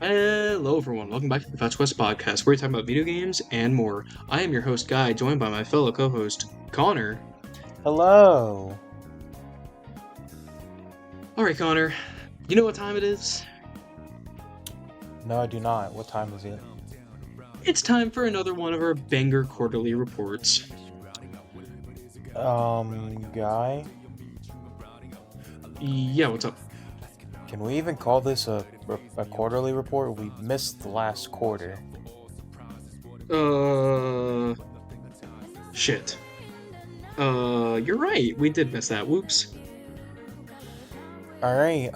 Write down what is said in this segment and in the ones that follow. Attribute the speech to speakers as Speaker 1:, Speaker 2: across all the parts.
Speaker 1: Hello, everyone. Welcome back to the Fetch Quest podcast, where we talk about video games and more. I am your host, Guy, joined by my fellow co-host, Connor.
Speaker 2: Hello.
Speaker 1: All right, Connor. You know what time it is?
Speaker 2: No, I do not. What time is it?
Speaker 1: It's time for another one of our banger quarterly reports.
Speaker 2: Guy,
Speaker 1: Yeah, what's up?
Speaker 2: can we even call this a quarterly report? We missed the last quarter.
Speaker 1: Uh, shit. You're right. We did miss that. Whoops.
Speaker 2: All right.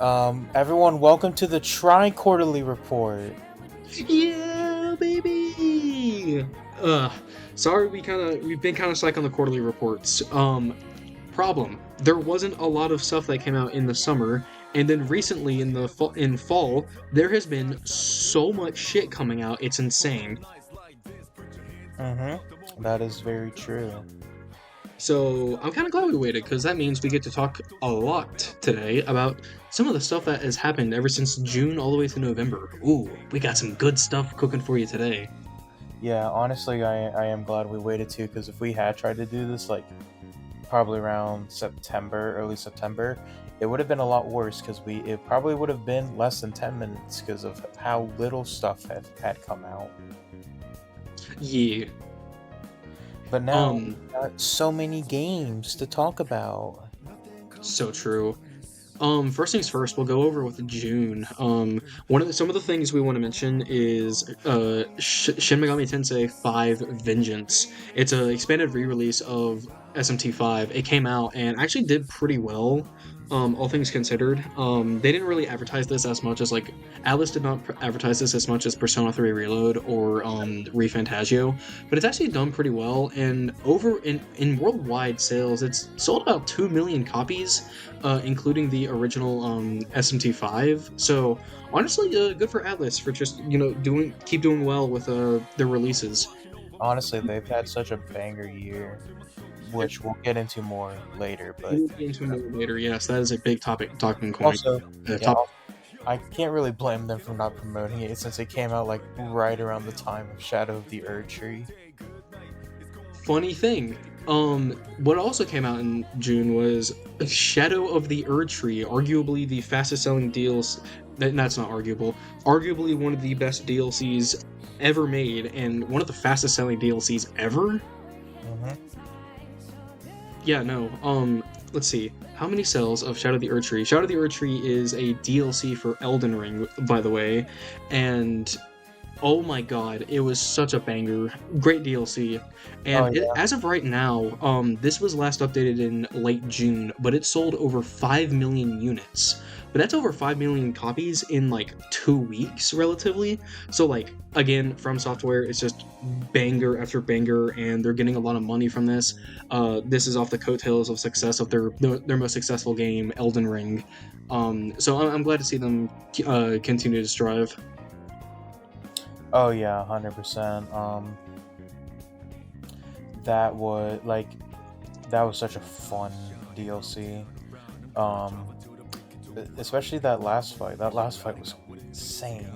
Speaker 2: Everyone, welcome to the tri-quarterly report.
Speaker 1: Yeah, baby. Sorry, we've been kind of psyched on the quarterly reports. Problem. There wasn't a lot of stuff that came out in the summer, and then recently in fall, there has been so much shit coming out. It's insane.
Speaker 2: That is very true.
Speaker 1: So I'm kind of glad we waited because that means we get to talk a lot today about some of the stuff that has happened ever since June all the way to November. Ooh, we got some good stuff cooking for you today.
Speaker 2: Yeah, honestly, I am glad we waited too, because if we had tried to do this probably around September, early September, it would have been a lot worse because it probably would have been less than 10 minutes because of how little stuff had come out.
Speaker 1: Yeah.
Speaker 2: But now we've got so many games to talk about.
Speaker 1: So true. First things first, we'll go over with June. Some of the things we want to mention is Shin Megami Tensei 5 Vengeance. It's an expanded re-release of SMT5. It came out and actually did pretty well. All things considered, they didn't really advertise this as much as Atlas did not advertise this as much as Persona 3 Reload or ReFantagio, but it's actually done pretty well. And over in worldwide sales, it's sold about 2 million copies, including the original SMT5. So honestly, good for Atlas for just keep doing well with their releases.
Speaker 2: Honestly, they've had such a banger year, which we'll get into more later. But
Speaker 1: We'll get into more later. Yes, that is a big talking point.
Speaker 2: also, yeah,
Speaker 1: Top
Speaker 2: I can't really blame them for not promoting it since it came out right around the time of Shadow of the Erdtree.
Speaker 1: funny thing. What also came out in June was Shadow of the Erdtree, arguably the fastest selling deals. That's not arguable. Arguably one of the best DLCs ever made, and one of the fastest selling DLCs ever. Yeah, no. Let's see. How many sales of Shadow of the Erdtree? Shadow of the Erdtree is a DLC for Elden Ring, by the way, and oh my god, it was such a banger. Great DLC.
Speaker 2: Oh
Speaker 1: And
Speaker 2: yeah,
Speaker 1: as of right now, this was last updated in late June, but it sold over 5 million units. But that's over 5 million copies in 2 weeks, relatively. So, again, From Software, it's just banger after banger, and they're getting a lot of money from this. This is off the coattails of success of their most successful game, Elden Ring. So I'm glad to see them continue to strive.
Speaker 2: oh yeah, 100%. That was that was such a fun DLC. Um, Especially that last fight. That last fight was insane.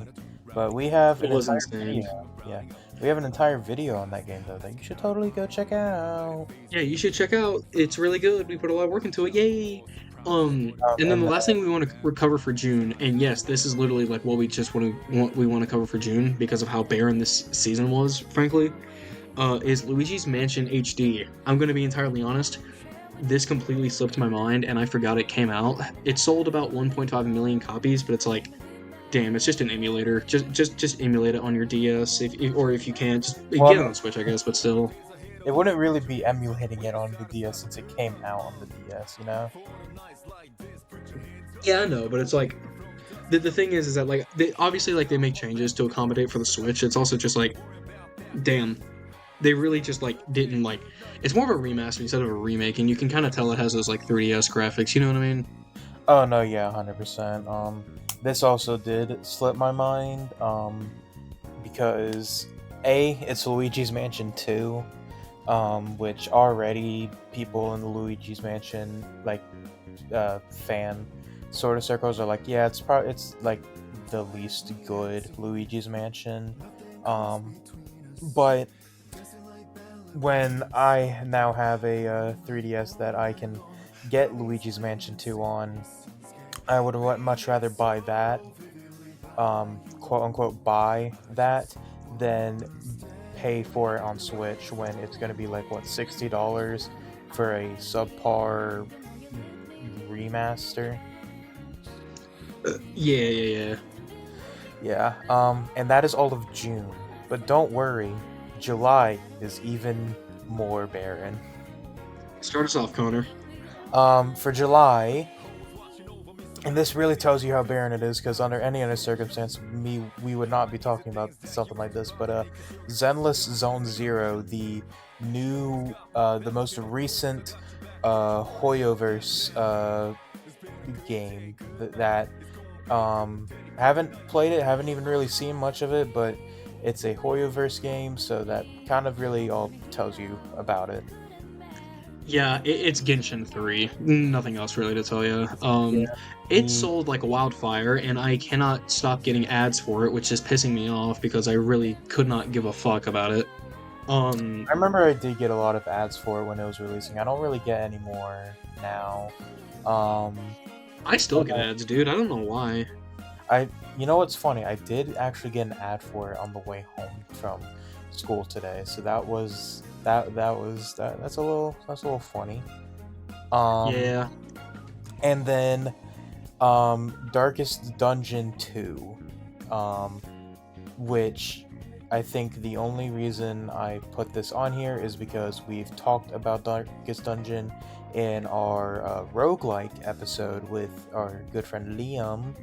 Speaker 2: But we have
Speaker 1: It
Speaker 2: an
Speaker 1: was
Speaker 2: entire
Speaker 1: insane.
Speaker 2: video. Yeah, we have an entire video on that game though that you should totally go check out.
Speaker 1: Yeah, you should check out. It's really good. We put a lot of work into it. Yay! And then
Speaker 2: And
Speaker 1: the last thing we want to recover for June, and yes, this is literally what we just want to cover for June because of how barren this season was, frankly. Is Luigi's Mansion HD. I'm gonna be entirely honest. This completely slipped my mind, and I forgot it came out. It sold about 1.5 million copies, but it's damn, it's just an emulator. Just emulate it on your DS, or if you can, just get it
Speaker 2: well,
Speaker 1: on Switch, I guess. But still.
Speaker 2: it wouldn't really be emulating it on the DS since it came out on the DS, you know?
Speaker 1: Yeah, I know, but it's the thing is that they obviously they make changes to accommodate for the Switch. It's also just damn, they really just didn't it's more of a remaster instead of a remake, and you can kind of tell it has those 3DS graphics. You know what I mean?
Speaker 2: Oh no, yeah, 100%. This also did slip my mind. Because it's Luigi's Mansion 2, which already people in the Luigi's Mansion fan sort of circles are yeah, it's the least good Luigi's Mansion. But when I now have a 3DS that I can get Luigi's Mansion 2 on, I would much rather buy that, quote unquote, buy that, than pay for it on Switch when it's going to be like, what, $60 for a subpar remaster?
Speaker 1: Yeah.
Speaker 2: Yeah, and that is all of June. But don't worry, July is even more barren.
Speaker 1: Start us off, Connor.
Speaker 2: For July, and this really tells you how barren it is, because under any other circumstance, we would not be talking about something like this. But Zenless Zone Zero, the the most recent Hoyoverse game that haven't played it, haven't even really seen much of it, but it's a Hoyoverse game, so that kind of really all tells you about it.
Speaker 1: Yeah, it's Genshin 3. Nothing else really to tell you.
Speaker 2: Yeah.
Speaker 1: It sold like wildfire, and I cannot stop getting ads for it, which is pissing me off because I really could not give a fuck about it.
Speaker 2: I remember I did get a lot of ads for it when it was releasing. I don't really get any more now.
Speaker 1: I still get ads, dude. I don't know why.
Speaker 2: You know what's funny? I did actually get an ad for it on the way home from school today, so that's a little funny.
Speaker 1: Yeah.
Speaker 2: And then Darkest Dungeon 2, which I think the only reason I put this on here is because we've talked about Darkest Dungeon in our roguelike episode with our good friend Liam.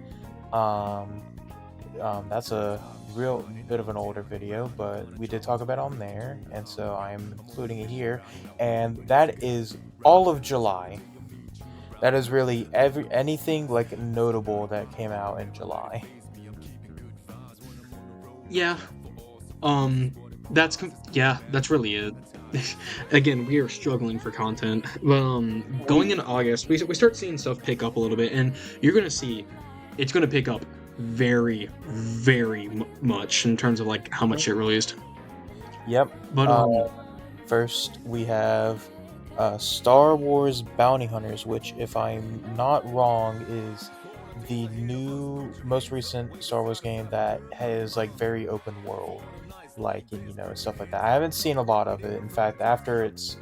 Speaker 2: That's a real bit of an older video, but we did talk about it on there, and so I'm including it here. And that is all of July. That is really anything like notable that came out in July.
Speaker 1: Yeah. That's really it. Again, we are struggling for content. Going into August, we start seeing stuff pick up a little bit, and you're gonna see it's gonna pick up very, very much in terms of like how much shit released.
Speaker 2: Yep.
Speaker 1: But
Speaker 2: first we have Star Wars Bounty Hunters, which, if I'm not wrong, is the new, most recent Star Wars game that has like very open world, like, and stuff like that. I haven't seen a lot of it. In fact, after its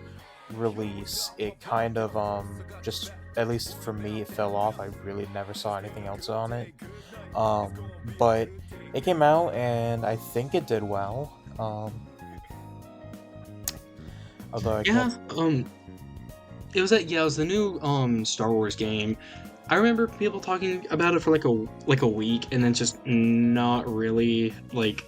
Speaker 2: release, it kind of just, at least for me, it fell off. I really never saw anything else on it. But it came out, and I think it did well. Although it
Speaker 1: was the new Star Wars game. I remember people talking about it for like a week, and then just not really like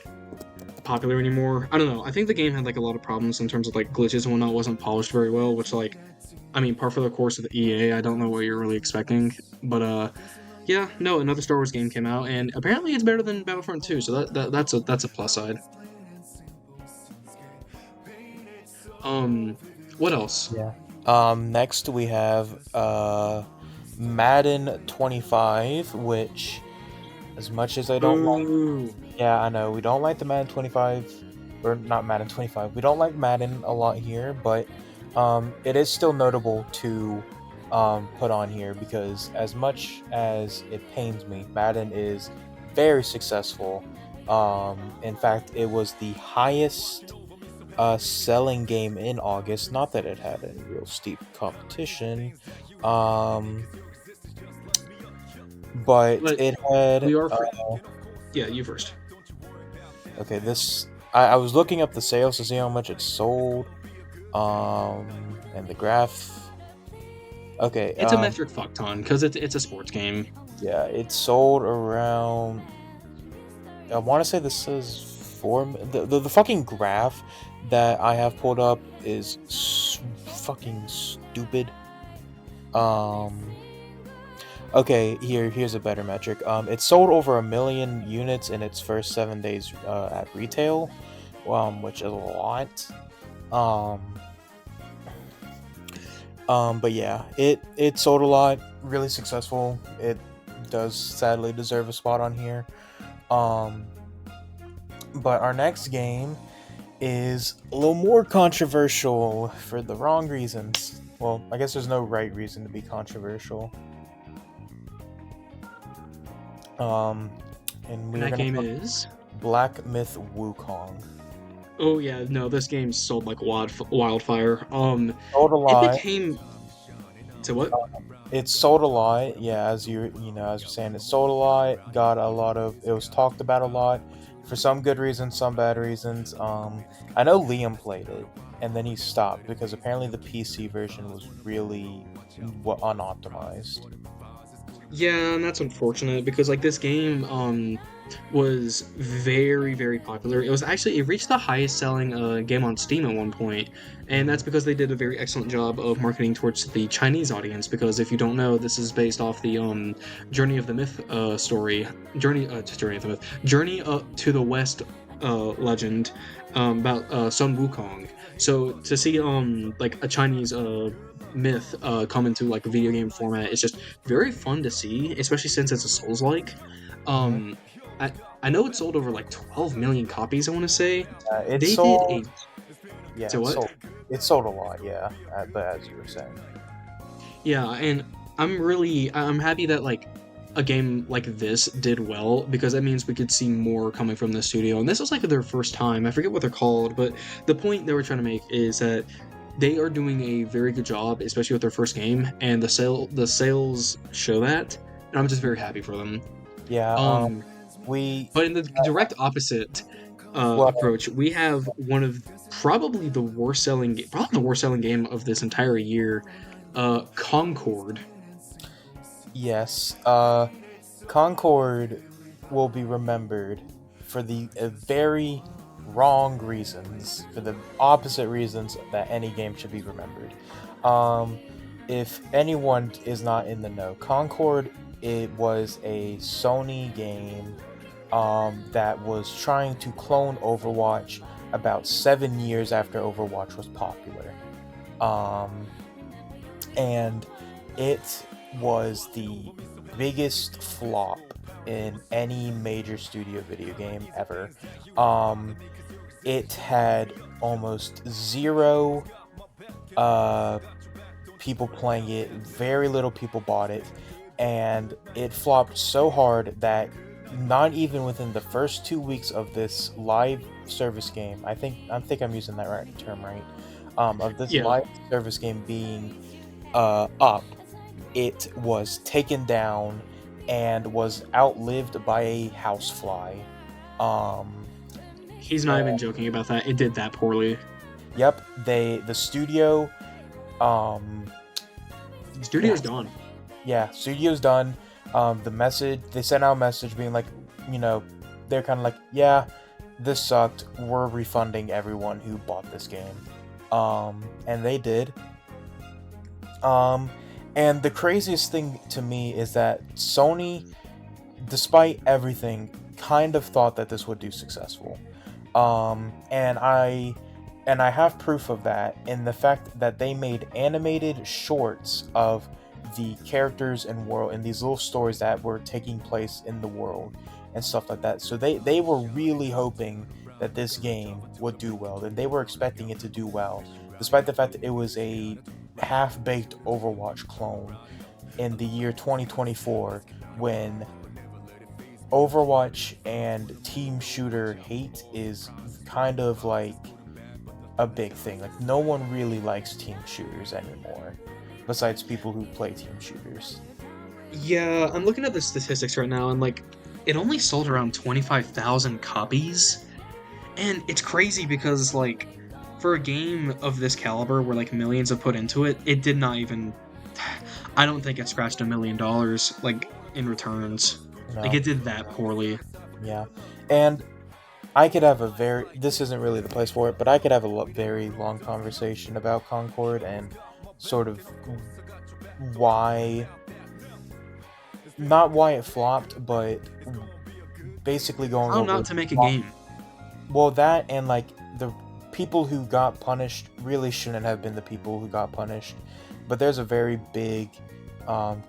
Speaker 1: popular anymore. I don't know. I think the game had like a lot of problems in terms of like glitches and whatnot. Wasn't polished very well, which par for the course of the EA. I don't know what you're really expecting, but yeah, no, another Star Wars game came out, and apparently it's better than Battlefront 2, so that's a plus side. What else?
Speaker 2: Yeah. Next we have Madden 25, which, as much as I don't like, yeah, I know we don't like the Madden 25, or not Madden 25. We don't like Madden a lot here, but it is still notable to put on here, because as much as it pains me, Madden is very successful. In fact, it was the highest selling game in August. Not that it had any real steep competition, but it had.
Speaker 1: Yeah, you first.
Speaker 2: Okay, I was looking up the sales to see how much it sold, and the graph. Okay,
Speaker 1: it's a metric fuck ton because it's a sports game.
Speaker 2: Yeah, it sold around. I want to say this is the fucking graph that I have pulled up is fucking stupid. Okay, here's a better metric. It sold over 1 million units in its first 7 days at retail, which is a lot. But yeah, it sold a lot, really successful. does sadly deserve a spot on here. Um, but our next game is a little more controversial for the wrong reasons. Well, I guess there's no right reason to be controversial. Um, and
Speaker 1: And
Speaker 2: we're
Speaker 1: that
Speaker 2: gonna
Speaker 1: game
Speaker 2: talk
Speaker 1: is.
Speaker 2: Black Myth Wukong.
Speaker 1: Oh yeah, no, this game sold like wildfire.
Speaker 2: Sold a
Speaker 1: It
Speaker 2: lot.
Speaker 1: became to what?
Speaker 2: It sold a lot. Yeah, as as you're saying, it sold a lot. Got a lot of. It was talked about a lot, for some good reasons, some bad reasons. I know Liam played it, and then he stopped because apparently the PC version was really unoptimized.
Speaker 1: Yeah, and that's unfortunate because like this game was very very popular. It reached the highest selling game on Steam at one point, and that's because they did a very excellent job of marketing towards the Chinese audience. Because if you don't know, this is based off the Journey of the Myth story, Journey of the Myth, Journey to the West legend about Sun Wukong. So to see like a Chinese myth come into like a video game format is just very fun to see, especially since it's a Souls-like.
Speaker 2: Hmm.
Speaker 1: Um, I I know it sold over like 12 million copies. I want to say
Speaker 2: It
Speaker 1: they did
Speaker 2: sold.
Speaker 1: a
Speaker 2: Yeah,
Speaker 1: to what?
Speaker 2: it sold a lot. Yeah, but as you were saying.
Speaker 1: Yeah, and I'm happy that like a game like this did well because that means we could see more coming from the studio. And this was like their first time. I forget what they're called, but the point they were trying to make is that they are doing a very good job, especially with their first game, and the sales show that. And I'm just very happy for them.
Speaker 2: Yeah.
Speaker 1: Um,
Speaker 2: We
Speaker 1: but in the direct opposite
Speaker 2: well,
Speaker 1: approach, we have one of probably the worst selling game of this entire year, Concord.
Speaker 2: yes. Concord will be remembered for the very wrong reasons, for the opposite reasons that any game should be remembered. Um, if anyone is not in the know, Concord, it was a Sony game that was trying to clone Overwatch about 7 years after Overwatch was popular. Um, and it was the biggest flop in any major studio video game ever. Um, it had almost zero uh, people playing it, very little people bought it, and it flopped so hard that not even within the first 2 weeks of this live service game, I think I'm using that right term right, of this
Speaker 1: Yeah,
Speaker 2: live service game being up, it was taken down and was outlived by a housefly. Um,
Speaker 1: he's not even
Speaker 2: and,
Speaker 1: joking about that. It did that poorly.
Speaker 2: yep, the studio, um,
Speaker 1: Studio's done.
Speaker 2: yeah, studio's done. The message they sent out a message being like, you know, they're kind of like, yeah, this sucked. We're refunding everyone who bought this game, and they did. Um, and the craziest thing to me is that Sony, despite everything, kind of thought that this would do successful. And I have proof of that in the fact that they made animated shorts of the characters and world and these little stories that were taking place in the world and stuff like that. So they were really hoping that this game would do well, and they were expecting it to do well, despite the fact that it was a half-baked Overwatch clone in the year 2024 when Overwatch and team shooter hate is kind of like a big thing. Like, no one really likes team shooters anymore, besides people who play team shooters.
Speaker 1: Yeah, I'm looking at the statistics right now, and like, it only sold around 25,000 copies, and it's crazy because like, for a game of this caliber, where like millions have put into it, it did not even. I don't think it scratched $1 million like in returns. Like
Speaker 2: No,
Speaker 1: it did that poorly.
Speaker 2: yeah, and I could have a very. This isn't really the place for it, but I could have a very long conversation about Concord and sort of why, not why it flopped, but basically going
Speaker 1: How
Speaker 2: over.
Speaker 1: not to make a game?
Speaker 2: Well, that and like the people who got punished really shouldn't have been the people who got punished. But there's a very big,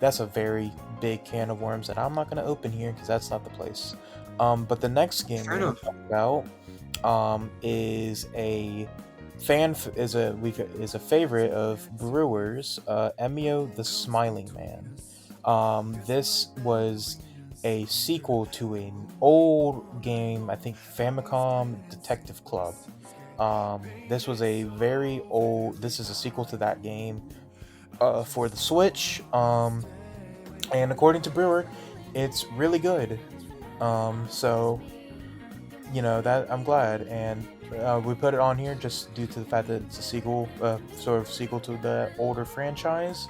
Speaker 2: that's a very big can of worms that I'm not going to open here because that's not the place. But the next game
Speaker 1: Fair
Speaker 2: we're going
Speaker 1: enough.
Speaker 2: to talk about is a is a favorite of Brewers, Emio the Smiling Man. This was a sequel to an old game, I think Famicom Detective Club. This was a very old. This is a sequel to that game for the Switch. And according to Brewer, it's really good. So that I'm glad, and we put it on here just due to the fact that it's a sequel, sort of sequel to the older franchise,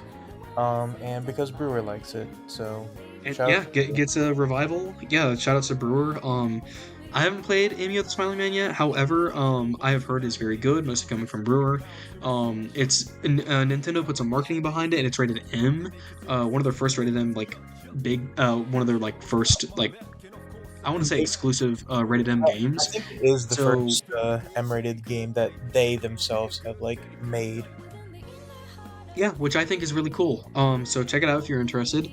Speaker 2: and because Brewer likes it. So
Speaker 1: And
Speaker 2: shout out
Speaker 1: yeah,
Speaker 2: to Brewer.
Speaker 1: gets a revival. Yeah, shout out to Brewer. I haven't played Amy of the Smiling Man yet. However, I have heard it's very good, mostly coming from Brewer. Nintendo put some marketing behind it, and it's rated M. One of their first rated M like big. One of their like first like I want to say
Speaker 2: It-
Speaker 1: exclusive rated M
Speaker 2: I
Speaker 1: games.
Speaker 2: think it is the
Speaker 1: So
Speaker 2: first M-rated game that they themselves have like made.
Speaker 1: yeah, which I think is really cool. So check it out if you're interested.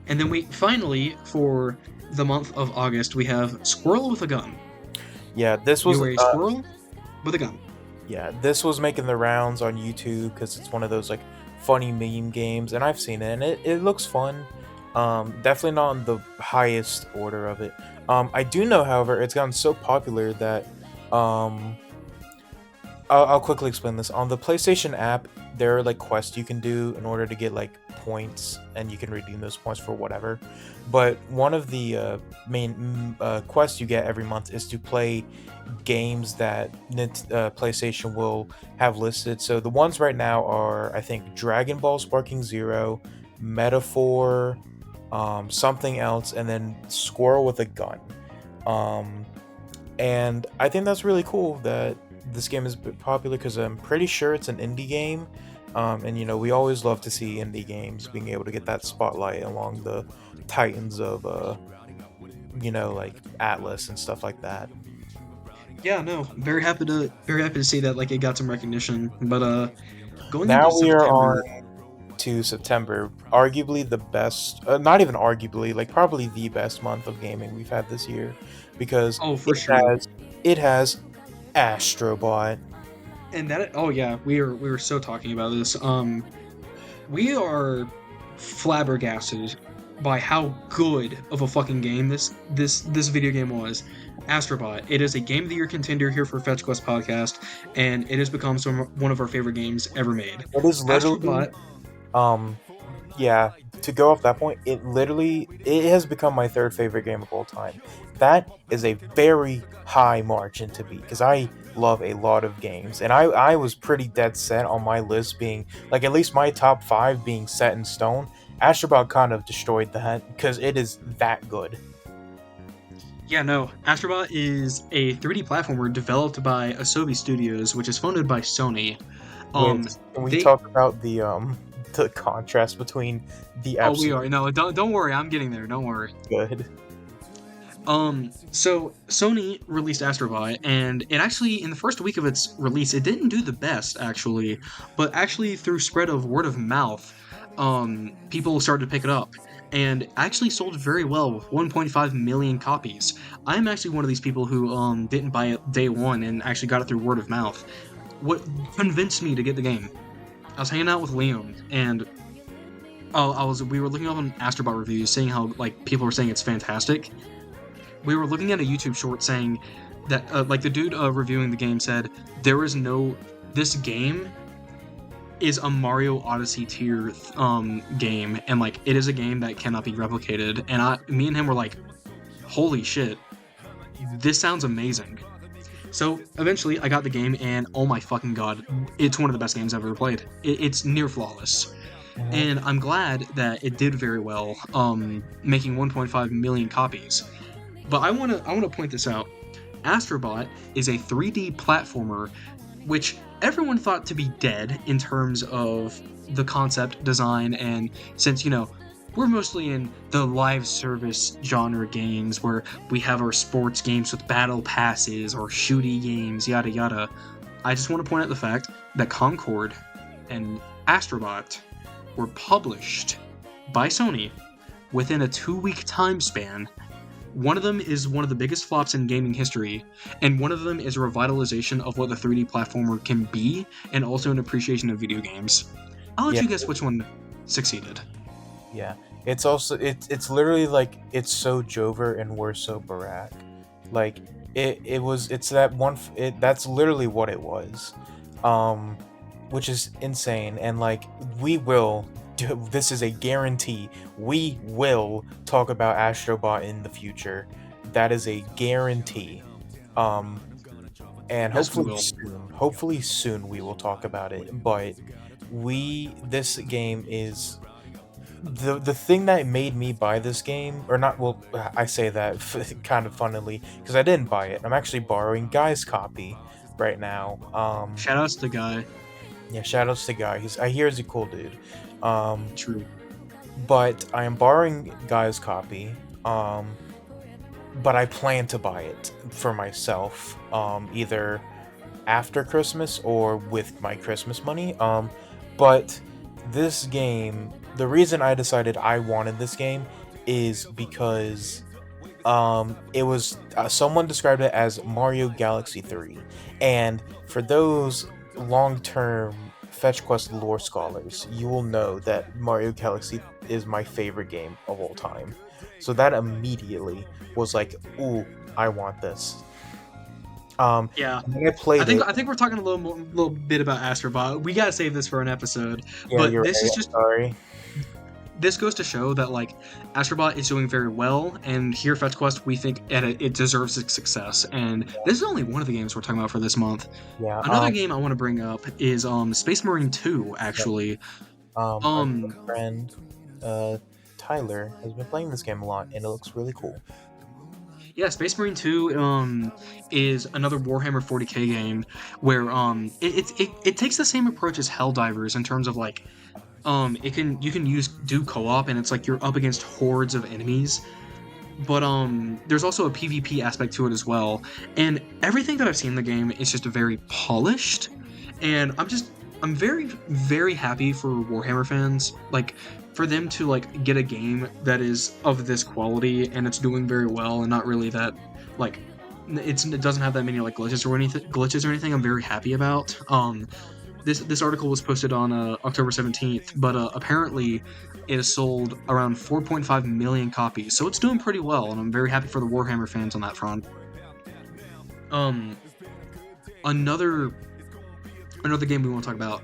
Speaker 1: And then we finally for the month of August we have Squirrel with a Gun.
Speaker 2: Yeah, this was
Speaker 1: You are a squirrel with a gun.
Speaker 2: this was making the rounds on YouTube because it's one of those like funny meme games, and I've seen it, and it looks fun. Definitely not on the highest order of it. I do know, however, it's gotten so popular that um, I'll quickly explain this. On the PlayStation app, there are like quests you can do in order to get like points, and you can redeem those points for whatever. But one of the main quests you get every month is to play games that PlayStation will have listed. So the ones right now are, I think, Dragon Ball Sparking Zero, Metaphor, something else, and then Squirrel with a Gun. Um, and I think that's really cool that this game is popular because I'm pretty sure it's an indie game. And we always love to see indie games being able to get that spotlight along the titans of like Atlas and stuff like that.
Speaker 1: Yeah, no, very happy to see that like it got some recognition. But going into
Speaker 2: Now we are
Speaker 1: September,
Speaker 2: on to September, arguably the best, not even arguably, like probably the best month of gaming we've had this year, because
Speaker 1: oh for
Speaker 2: it
Speaker 1: sure.
Speaker 2: has Astrobot.
Speaker 1: And that oh yeah, we were so talking about this. We are flabbergasted by how good of a fucking game this video game was. Astrobot. It is a Game of the Year contender here for Fetch Quest podcast, and it has become one of our favorite games ever made.
Speaker 2: It is literally,
Speaker 1: Astrobot.
Speaker 2: um, yeah. To go off that point, it has become my third favorite game of all time. That is a very high margin to beat because I love a lot of games, and I was pretty dead set on my list being like at least my top five being set in stone. Astrobot kind of destroyed that because it is that good.
Speaker 1: Yeah, no. Astrobot is a 3D platformer developed by Asobi Studios, which is funded by Sony.
Speaker 2: Wait, can we
Speaker 1: They
Speaker 2: talk about the contrast between the
Speaker 1: oh we
Speaker 2: absolute
Speaker 1: are no don't worry, I'm getting there. Don't worry.
Speaker 2: good?
Speaker 1: So Sony released Astrobot, and it actually, in the first week of its release, it didn't do the best, actually. But actually, through spread of word of mouth, people started to pick it up, and actually sold very well with 1.5 million copies. I'm actually one of these people who didn't buy it day one and actually got it through word of mouth. What convinced me to get the game? I was hanging out with Liam, and we were looking up on Astrobot reviews, seeing how like people were saying it's fantastic. We were looking at a YouTube short saying that like the dude reviewing the game said this game is a Mario Odyssey tier game, and like it is a game that cannot be replicated. And me and him were like, holy shit, this sounds amazing. So eventually I got the game, and oh my fucking god, it's one of the best games I've ever played. It's near flawless.
Speaker 2: Mhm.
Speaker 1: And I'm glad that it did very well, making 1.5 million copies. But I wanna point this out. Astrobot is a 3D platformer, which everyone thought to be dead in terms of the concept, design, and since we're mostly in the live service genre games where we have our sports games with battle passes or shooty games, yada yada. I just want to point out the fact that Concord and Astrobot were published by Sony within a 2-week time span. One of them is one of the biggest flops in gaming history, and one of them is a revitalization of what the 3D platformer can be, and also an appreciation of video games. I'll let
Speaker 2: Yeah,
Speaker 1: you guess which one succeeded.
Speaker 2: yeah. It's also it's literally like it's so Jover and we're so Barack. Like it's that that's literally what it was. Um which is insane, and like we will this is a guarantee. We will talk about Astrobot in the future. That is a guarantee. Um and
Speaker 1: Yes, we will.
Speaker 2: hopefully soon we will talk about it, but this game is the thing that made me buy this game, or not, well, I say that kind of funnily because I didn't buy it. I'm actually borrowing Guy's copy right now.
Speaker 1: Shoutouts to Guy.
Speaker 2: Yeah, shoutouts to Guy. I hear he's a cool dude. um
Speaker 1: True.
Speaker 2: but I am borrowing Guy's copy. um but I plan to buy it for myself, either after Christmas or with my Christmas money. But this game, the reason I decided I wanted this game is because it was someone described it as Mario Galaxy 3. And for those long-term Fetch Quest lore scholars, you will know that Mario Galaxy is my favorite game of all time. So that immediately was like, ooh, I want this.
Speaker 1: Yeah,
Speaker 2: And when I played it,
Speaker 1: I think we're talking a little bit about Astrobot. We gotta save this for an episode,
Speaker 2: yeah,
Speaker 1: but
Speaker 2: you're
Speaker 1: this
Speaker 2: right.
Speaker 1: is
Speaker 2: I'm
Speaker 1: just
Speaker 2: sorry.
Speaker 1: this goes to show that like Astrobot is doing very well, and here at Fetch Quest we think it deserves its success. And this is only one of the games we're talking about for this month.
Speaker 2: Yeah.
Speaker 1: Another game I want to bring up is Space Marine 2.
Speaker 2: Yeah.
Speaker 1: Actually,
Speaker 2: Our
Speaker 1: um,
Speaker 2: good friend, uh, Tyler has been playing this game a lot, and it looks really cool.
Speaker 1: yeah, Space Marine 2 is another Warhammer 40k game where it takes the same approach as Helldivers in terms of like you can do co-op, and it's like you're up against hordes of enemies, but there's also a PvP aspect to it as well. And everything that I've seen in the game is just very polished, and I'm very happy for Warhammer fans, like for them to like get a game that is of this quality and it's doing very well and not really that like it doesn't have that many like glitches or anything. I'm very happy about. This article was posted on October 17th, but apparently it has sold around 4.5 million copies, so it's doing pretty well, and I'm very happy for the Warhammer fans on that front. Um, another another game we want to talk about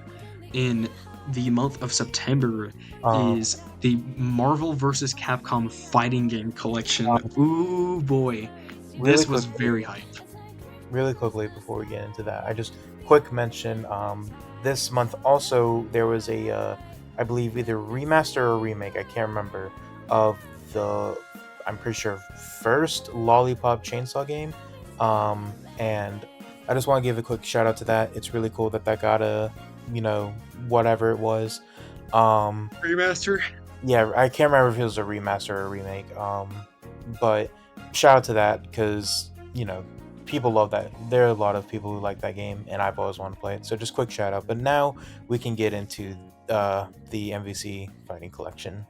Speaker 1: in the month of September
Speaker 2: Um,
Speaker 1: is the Marvel vs. Capcom fighting game collection.
Speaker 2: um,
Speaker 1: Ooh boy,
Speaker 2: really
Speaker 1: this was
Speaker 2: quickly,
Speaker 1: very hype.
Speaker 2: really quickly before we get into that, I just quick mention. This month also there was I believe either remaster or remake. I can't remember of the. I'm pretty sure first Lollipop Chainsaw game. And I just want to give a quick shout out to that. It's really cool that that got a, whatever it was. Um,
Speaker 1: Remaster.
Speaker 2: yeah, I can't remember if it was a remaster or a remake. But shout out to that because people love that. There are a lot of people who like that game, and I've always wanted to play it. So just quick shout out. But now we can get into the MVC Fighting Collection.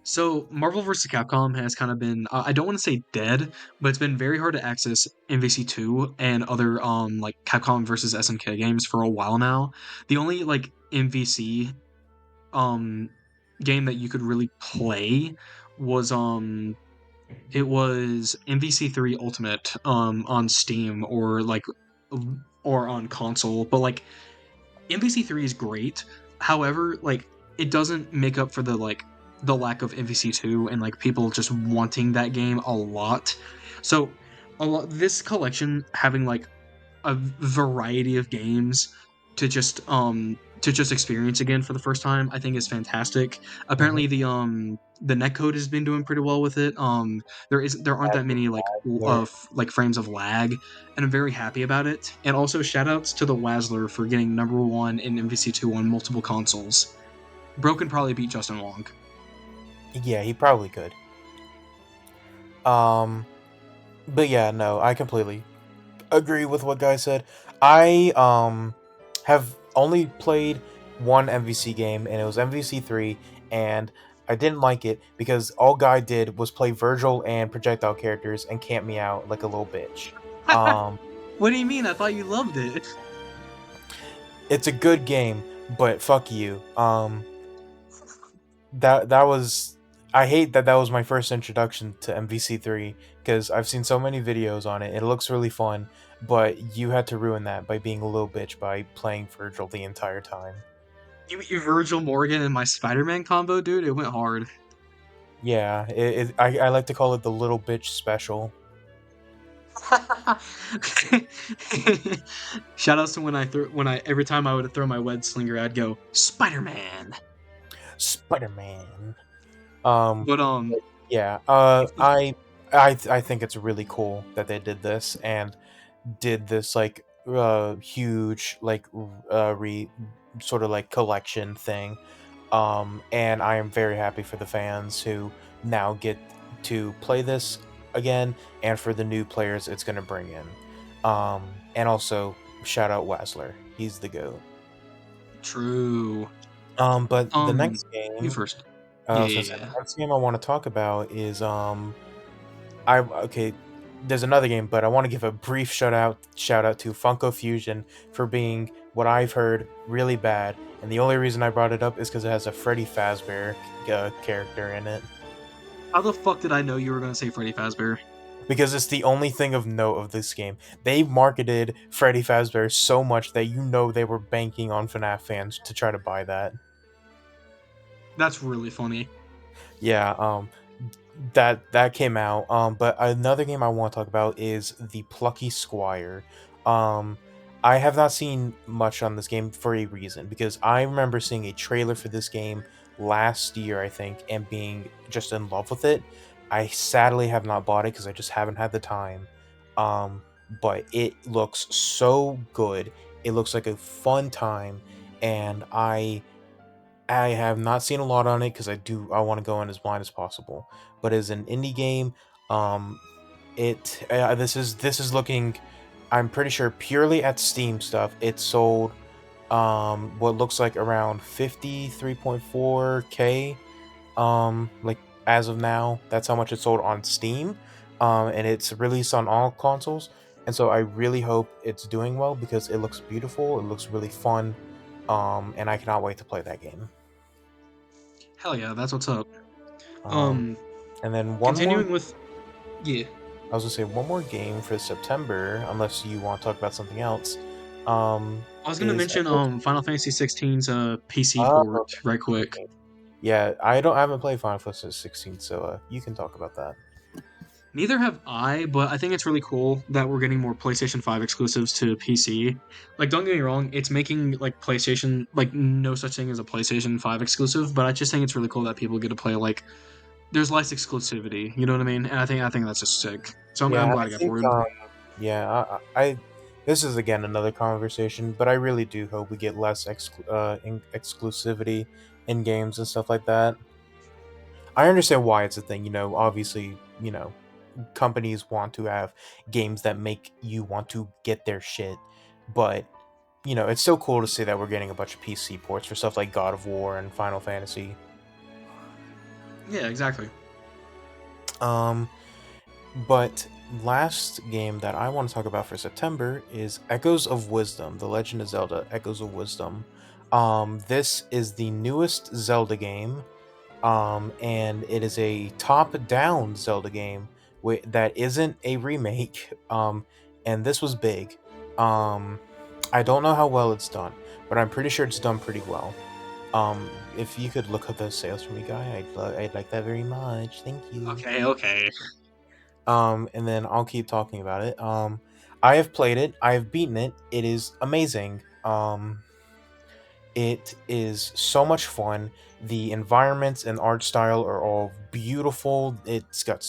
Speaker 1: So Marvel vs. Capcom has kind of been I don't want to say dead, but it's been very hard to access MVC2 and other like Capcom versus SNK games for a while now. The only like MVC um game that you could really play was it was MVC3 Ultimate on Steam or on console, but like MVC3 is great. However, like it doesn't make up for the lack of MVC2 and like people just wanting that game a lot. So this collection having like a variety of games to just experience again for the first time, I think is fantastic.
Speaker 2: Mhm.
Speaker 1: Apparently the netcode has been doing pretty well with it. There aren't that many like
Speaker 2: Yeah.
Speaker 1: like frames of lag, and I'm very happy about it. And also shout outs to the Wazzler for getting number one in MVC2 on multiple consoles. Broken probably beat Justin Wong.
Speaker 2: Yeah, he probably could. Um, but yeah, no, I completely agree with what Guy said. I have only played one MVC game, and it was MVC 3, and I didn't like it because all Guy did was play Virgil and projectile characters and camp me out like a little bitch. Um,
Speaker 1: What do you mean? I thought you loved it.
Speaker 2: it's a good game, but fuck you. That was I hate that that was my first introduction to MVC3 because I've seen so many videos on it. It looks really fun, but you had to ruin that by being a little bitch by playing Virgil the entire time.
Speaker 1: You Virgil Morgan and my Spider-Man combo, dude. It went hard.
Speaker 2: Yeah, I like to call it the little bitch special.
Speaker 1: Shout outs to when I every time I would throw my web slinger, I'd go Spider-Man.
Speaker 2: Spider-Man.
Speaker 1: But
Speaker 2: Yeah. I think it's really cool that they did this and did this like huge like re sort of like collection thing. And I am very happy for the fans who now get to play this again, and for the new players it's going to bring in. And also shout out Wasler, he's the goat.
Speaker 1: true.
Speaker 2: But the
Speaker 1: Um,
Speaker 2: next
Speaker 1: you
Speaker 2: game,
Speaker 1: first.
Speaker 2: I
Speaker 1: Yeah,
Speaker 2: was gonna
Speaker 1: yeah,
Speaker 2: say
Speaker 1: yeah.
Speaker 2: the next game I want to talk about is I okay. There's another game, but I want to give a brief shout out to Funko Fusion for being what I've heard really bad, and the only reason I brought it up is because it has a Freddy Fazbear character in it.
Speaker 1: How the fuck did I know you were gonna say Freddy Fazbear?
Speaker 2: Because it's the only thing of note of this game. They marketed Freddy Fazbear so much that you know they were banking on FNAF fans to try to buy that.
Speaker 1: That's really funny.
Speaker 2: Yeah, that came out. But another game I want to talk about is the Plucky Squire. Um, I have not seen much on this game for a reason because I remember seeing a trailer for this game last year, I think, and being just in love with it. I sadly have not bought it because I just haven't had the time. Um, but it looks so good. It looks like a fun time, and I have not seen a lot on it because I want to go in as blind as possible. But as an indie game, um, this is looking. I'm pretty sure purely at Steam stuff. It sold what looks like around 53.4k like as of now. That's how much it sold on Steam. And it's released on all consoles. And so I really hope it's doing well because it looks beautiful. It looks really fun. And I cannot wait to play that game.
Speaker 1: Hell yeah, that's what's up.
Speaker 2: Um,
Speaker 1: Um,
Speaker 2: and then one more.
Speaker 1: continuing with yeah.
Speaker 2: I was gonna say one more game for September, unless you want to talk about something else. Um,
Speaker 1: I was gonna
Speaker 2: is
Speaker 1: mention
Speaker 2: Echoes.
Speaker 1: Final Fantasy 16's PC
Speaker 2: Oh,
Speaker 1: port
Speaker 2: okay.
Speaker 1: right quick.
Speaker 2: Yeah, I haven't played Final Fantasy 16, so you can talk about that.
Speaker 1: Neither have I, but I think it's really cool that we're getting more PlayStation 5 exclusives to PC. Like, don't get me wrong, it's making like PlayStation like no such thing as a PlayStation 5 exclusive, but I just think it's really cool that people get to play like there's less exclusivity. You know what I mean? And I think that's just sick. So I'm
Speaker 2: Yeah,
Speaker 1: glad
Speaker 2: I
Speaker 1: I got
Speaker 2: think
Speaker 1: ported.
Speaker 2: yeah, this is again another conversation, but I really do hope we get less exclusivity in games and stuff like that. I understand why it's a thing, obviously, companies want to have games that make you want to get their shit, but it's so cool to see that we're getting a bunch of PC ports for stuff like God of War and Final Fantasy.
Speaker 1: Yeah, exactly.
Speaker 2: Um, but last game that I want to talk about for September is Echoes of Wisdom: The Legend of Zelda: Echoes of Wisdom. This is the newest Zelda game, and it is a top-down Zelda game that isn't a remake. And this was big. Um, I don't know how well it's done, but I'm pretty sure it's done pretty well. If you could look up those sales for me, Guy, I'd like that very much. Thank you.
Speaker 1: Okay, okay.
Speaker 2: And then I'll keep talking about it. I have played it. I have beaten it. It is amazing. It is so much fun. The environments and art style are all beautiful. It's got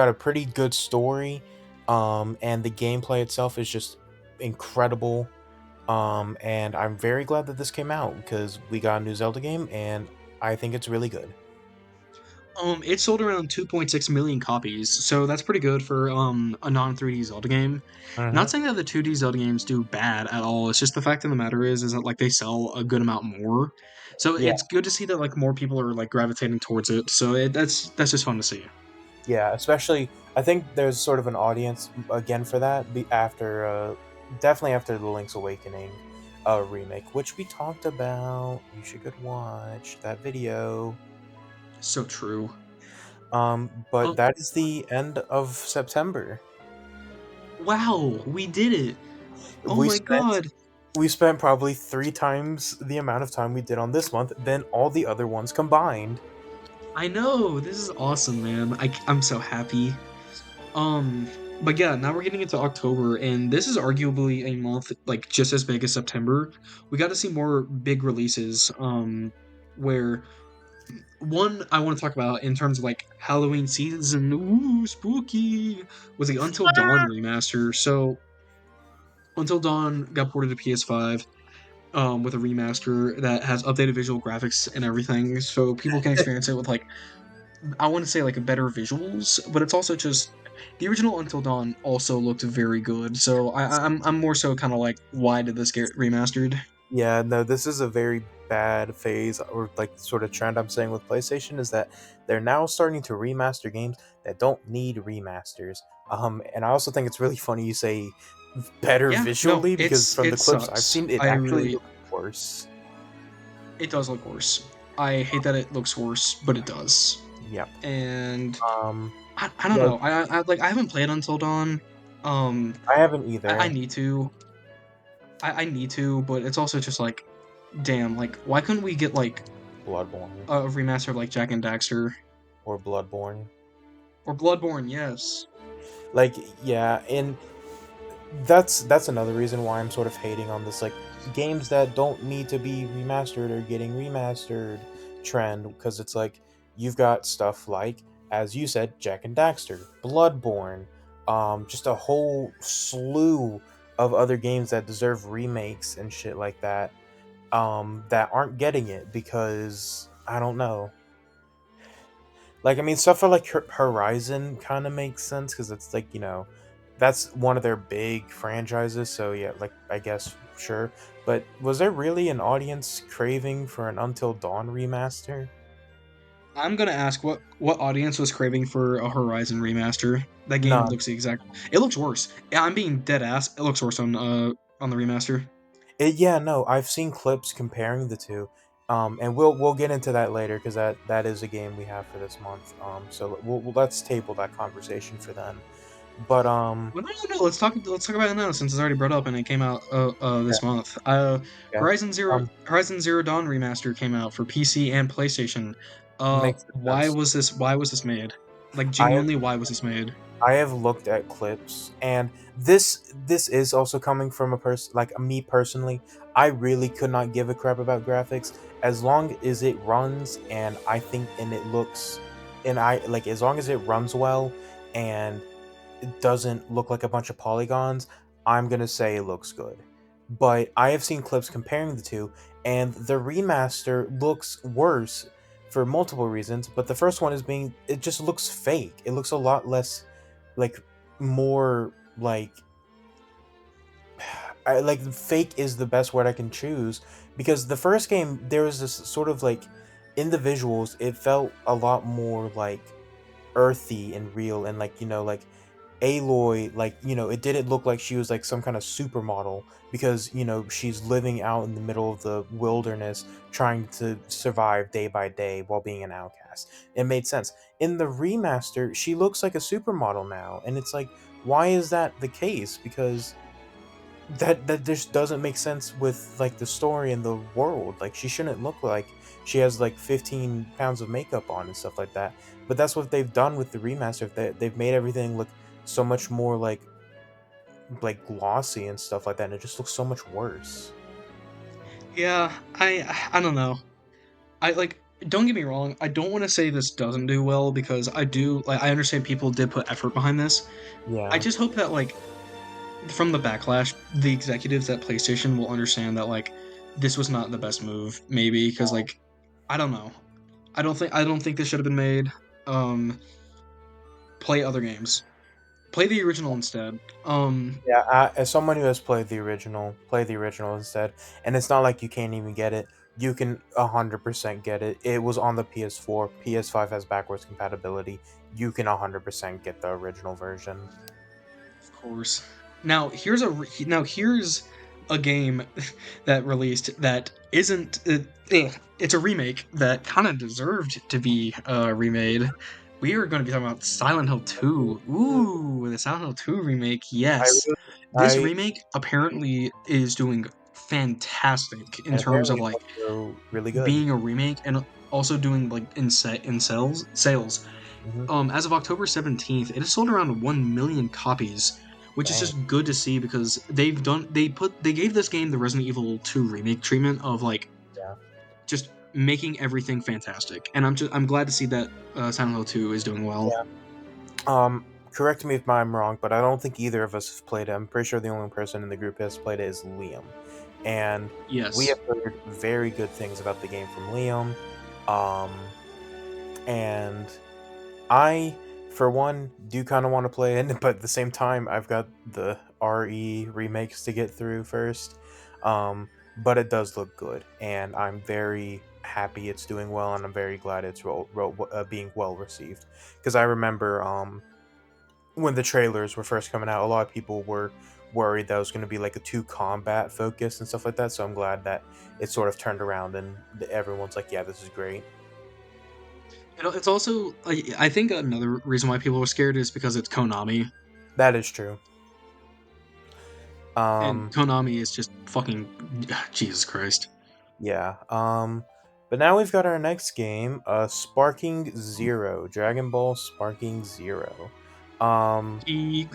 Speaker 2: a pretty good story. And the gameplay itself is just incredible. And I'm very glad that this came out because we got a new Zelda game, and I think it's really good.
Speaker 1: It sold around 2.6 million copies, so that's pretty good for a non 3D Zelda game.
Speaker 2: Hmm.
Speaker 1: Not saying that the 2D Zelda games do bad at all. It's just the fact of the matter is that like they sell a good amount more. So
Speaker 2: Yeah,
Speaker 1: it's good to see that like more people are like gravitating towards it. So that's just fun to see.
Speaker 2: yeah. Especially, I think there's sort of an audience again for that. After definitely after the Link's Awakening remake, which we talked about. You should go watch that video.
Speaker 1: So true.
Speaker 2: But
Speaker 1: Oh
Speaker 2: that is the end of September.
Speaker 1: wow, we did it! Oh
Speaker 2: We
Speaker 1: my
Speaker 2: spent
Speaker 1: god,
Speaker 2: we spent probably 3 times the amount of time we did on this month than all the other ones combined.
Speaker 1: I know this is awesome, man. I'm so happy. Um, but yeah, now we're getting into October, and this is arguably a month like just as big as September. We got to see more big releases. Where one I want to talk about in terms of like Halloween season, ooh, spooky, was the Until Dawn remaster. So Until Dawn got ported to PS5. With a remaster that has updated visual graphics and everything, so people can experience it with like I want to say like better visuals, but it's also just the original Until Dawn also looked very good. So I'm more so kind of like why did this get remastered?
Speaker 2: Yeah, no, this is a very bad phase or like sort of trend I'm saying with PlayStation is that they're now starting to remaster games that don't need remasters. And I also think it's really funny you say better
Speaker 1: Yeah, no,
Speaker 2: visually because from the
Speaker 1: it
Speaker 2: clips I've
Speaker 1: sucks.
Speaker 2: seen, it
Speaker 1: I
Speaker 2: actually
Speaker 1: really
Speaker 2: looks worse.
Speaker 1: it does look worse. I hate that it looks worse, but it does.
Speaker 2: Yep.
Speaker 1: And
Speaker 2: Um,
Speaker 1: I don't
Speaker 2: like
Speaker 1: know. I like I haven't played Until Dawn. Um,
Speaker 2: I haven't
Speaker 1: I
Speaker 2: either.
Speaker 1: need to. I need to, but it's also just like, damn, like why couldn't we get like
Speaker 2: Bloodborne
Speaker 1: a remaster of like Jack and Daxter
Speaker 2: or Bloodborne.
Speaker 1: or Bloodborne? Yes.
Speaker 2: Like yeah, and that's another reason why I'm sort of hating on this like games that don't need to be remastered or getting remastered trend because it's like you've got stuff like as you said Jack and Daxter, Bloodborne, just a whole slew of other games that deserve remakes and shit like that that aren't getting it because I don't know. Like, I mean, stuff for like Horizon kind of makes sense because it's like, that's one of their big franchises. So, yeah, like, I guess, sure. But was there really an audience craving for an Until Dawn remaster?
Speaker 1: I'm gonna ask what audience was craving for a Horizon remaster. That game
Speaker 2: None.
Speaker 1: looks the exact. It looks worse. Yeah, I'm being dead ass. It looks worse on the remaster.
Speaker 2: Yeah, no, I've seen clips comparing the two. And we'll get into that later because that is a game we have for this month. So let's table that conversation for then. But
Speaker 1: Well, no. Let's talk about it now since it's already brought up and it came out
Speaker 2: yeah,
Speaker 1: this month.
Speaker 2: yeah.
Speaker 1: Horizon Zero Dawn remaster came out for PC and PlayStation.
Speaker 2: Makes sense.
Speaker 1: Why was this made? Like
Speaker 2: I have
Speaker 1: genuinely, why was this made?
Speaker 2: I have looked at clips, and this is also coming from a person like me personally. I really could not give a crap about graphics as long as it runs, and I think and it looks, and I like as long as it runs well, and it doesn't look like a bunch of polygons. I'm gonna say it looks good, but I have seen clips comparing the two, and the remaster looks worse for multiple reasons. But the first one is being it just looks fake. It looks a lot less like more like like fake is the best word I can choose because the first game there was this sort of like in the visuals it felt a lot more like earthy and real and like like Aloy like it didn't look like she was like some kind of supermodel because she's living out in the middle of the wilderness trying to survive day by day while being an outcast. It made sense. In the remaster she looks like a supermodel now and it's like why is that the case? Because that just doesn't make sense with like the story and the world. Like she shouldn't look like she has like 15 pounds of makeup on and stuff like that. But that's what they've done with the remaster. They've made everything look so much more like glossy and stuff like that, and it just looks so much worse.
Speaker 1: Yeah, I don't know. I like don't get me wrong, I don't want to say this doesn't do well because I do like I understand people did put effort behind this. I
Speaker 2: Yeah.
Speaker 1: just hope that like from the backlash, the executives at PlayStation will understand that like this was not the best move, maybe because like I don't know. I don't think this should have been made. um, play other games. Play the original instead.
Speaker 2: Yeah, as someone who has played the original, play the original instead. And it's not like you can't even get it. You can 100% get it. It was on the PS4. PS5 has backwards compatibility. You can 100% get the original version.
Speaker 1: Of course. Now here's a game that released that isn't. It's a remake that kind of deserved to be remade. We are going to be talking about Silent Hill 2. Ooh, the Silent Hill 2 remake.
Speaker 2: I
Speaker 1: Yes,
Speaker 2: really,
Speaker 1: this
Speaker 2: I
Speaker 1: remake apparently is doing fantastic in
Speaker 2: and
Speaker 1: terms of
Speaker 2: apparently
Speaker 1: like
Speaker 2: also really good.
Speaker 1: being a remake and also doing like in sales.
Speaker 2: Hmm.
Speaker 1: As of October 17th, it has sold around 1 million copies, which is
Speaker 2: Dang.
Speaker 1: just good to see because they gave this game the Resident Evil 2 remake treatment of like
Speaker 2: Yeah.
Speaker 1: just making everything fantastic. And I'm glad to see that Silent Hill 2 is doing well.
Speaker 2: Yeah. Correct me if I'm wrong, but I don't think either of us have played it. I'm pretty sure the only person in the group who has played it is Liam, and we
Speaker 1: Yes.
Speaker 2: have heard very good things about the game from Liam. Um, and I, for one, do kind of want to play it, but at the same time, I've got the RE remakes to get through first. Um, but it does look good, and I'm very happy it's doing well, and I'm very glad it's being well received. Because I remember when the trailers were first coming out, a lot of people were worried that it was going to be like a too combat focus and stuff like that. So I'm glad that it sort of turned around and everyone's like, yeah, this is great.
Speaker 1: It's also I think another reason why people are scared is because it's Konami,
Speaker 2: That is true.
Speaker 1: and
Speaker 2: Um,
Speaker 1: Konami is just fucking Jesus Christ.
Speaker 2: yeah. But now we've got our next game, Sparking Zero, Dragon Ball Sparking Zero. Um,
Speaker 1: Eek.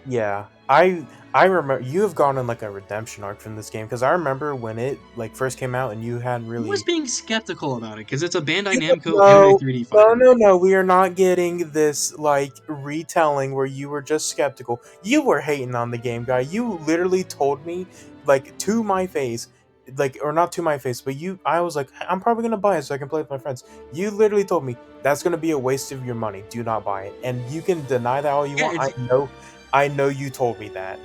Speaker 2: Yeah, I remember you have gone on like a redemption arc from this game because I remember when it like first came out and you hadn't
Speaker 1: I was
Speaker 2: really.
Speaker 1: being skeptical about it because it's a Bandai
Speaker 2: You
Speaker 1: Namco anime
Speaker 2: no,
Speaker 1: 3D
Speaker 2: no,
Speaker 1: fighter.
Speaker 2: no, no. We are not getting this like retelling where you were just skeptical. You were hating on the game, guy. You literally told me like to my face, like or not to my face, but you. I was like, I'm probably gonna buy it so I can play with my friends. You literally told me that's gonna be a waste of your money. Do not buy it, and you can deny that all you
Speaker 1: Yeah,
Speaker 2: want.
Speaker 1: it's
Speaker 2: I know you told me that.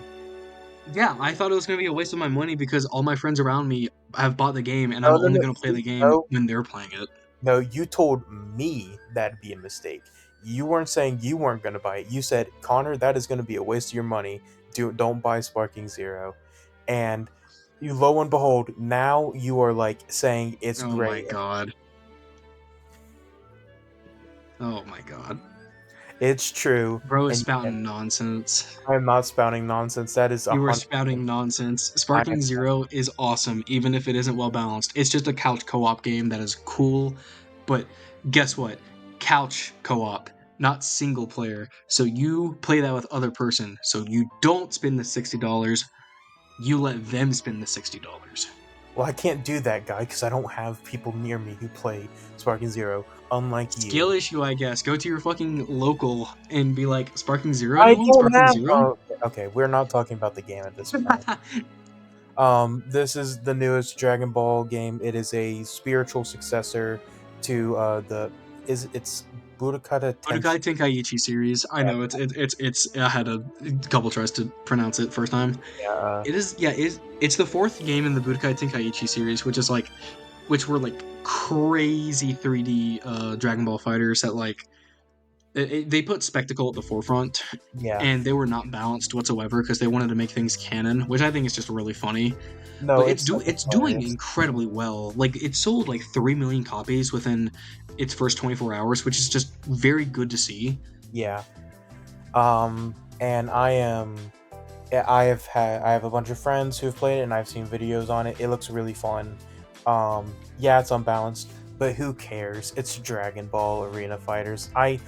Speaker 1: yeah. I thought it was gonna be a waste of my money because all my friends around me have bought the game, and
Speaker 2: No,
Speaker 1: I'm
Speaker 2: no,
Speaker 1: only
Speaker 2: no.
Speaker 1: gonna play the game
Speaker 2: No,
Speaker 1: when they're playing it.
Speaker 2: no, you told me that'd be a mistake. You weren't saying you weren't going to buy it. You said, Connor, that is going to be a waste of your money. Don't buy Sparking Zero. And you, lo and behold, now you are like saying it's
Speaker 1: Oh my
Speaker 2: great.
Speaker 1: god. Oh my god.
Speaker 2: It's true.
Speaker 1: Bro is
Speaker 2: And
Speaker 1: spouting nonsense.
Speaker 2: I'm not spouting nonsense. That is a
Speaker 1: You are
Speaker 2: hundred.
Speaker 1: spouting nonsense.
Speaker 2: I
Speaker 1: Sparking Zero is awesome, even if it isn't well balanced. It's just a couch co-op game that is cool, but guess what? Couch co-op, not single player. So you play that with other person. So you don't spend the $60. You let them spend the $60.
Speaker 2: Well, I can't do that, guy, because I don't have people near me who play Sparking Zero, unlike you.
Speaker 1: Skill issue, I guess. Go to your fucking local and be like, Sparking Zero?
Speaker 2: I
Speaker 1: Anyone?
Speaker 2: don't
Speaker 1: Sparking
Speaker 2: have.
Speaker 1: Zero?
Speaker 2: Oh, okay, we're not talking about the game at this point. This is the newest Dragon Ball game. It is a spiritual successor to the is it's Budokai
Speaker 1: Budokai
Speaker 2: Tenkaichi.
Speaker 1: Tenkaichi series. I know it's. I had a couple tries to pronounce it first time.
Speaker 2: Yeah,
Speaker 1: It is, yeah, it's the fourth game in the Budokai Tenkaichi series, which were like crazy 3D Dragon Ball fighters that like they put spectacle at the forefront,
Speaker 2: yeah.
Speaker 1: and they were not balanced whatsoever because they wanted to make things canon, which I think is just really funny.
Speaker 2: No,
Speaker 1: But
Speaker 2: it's fucking
Speaker 1: it's doing
Speaker 2: hilarious.
Speaker 1: incredibly well. Like it sold like 3 million copies within its first 24 hours, which is just very good to see.
Speaker 2: Yeah. And I have a bunch of friends who've played it, and I've seen videos on it. It looks really fun. Yeah, it's unbalanced, but who cares? It's Dragon Ball Arena Fighters. I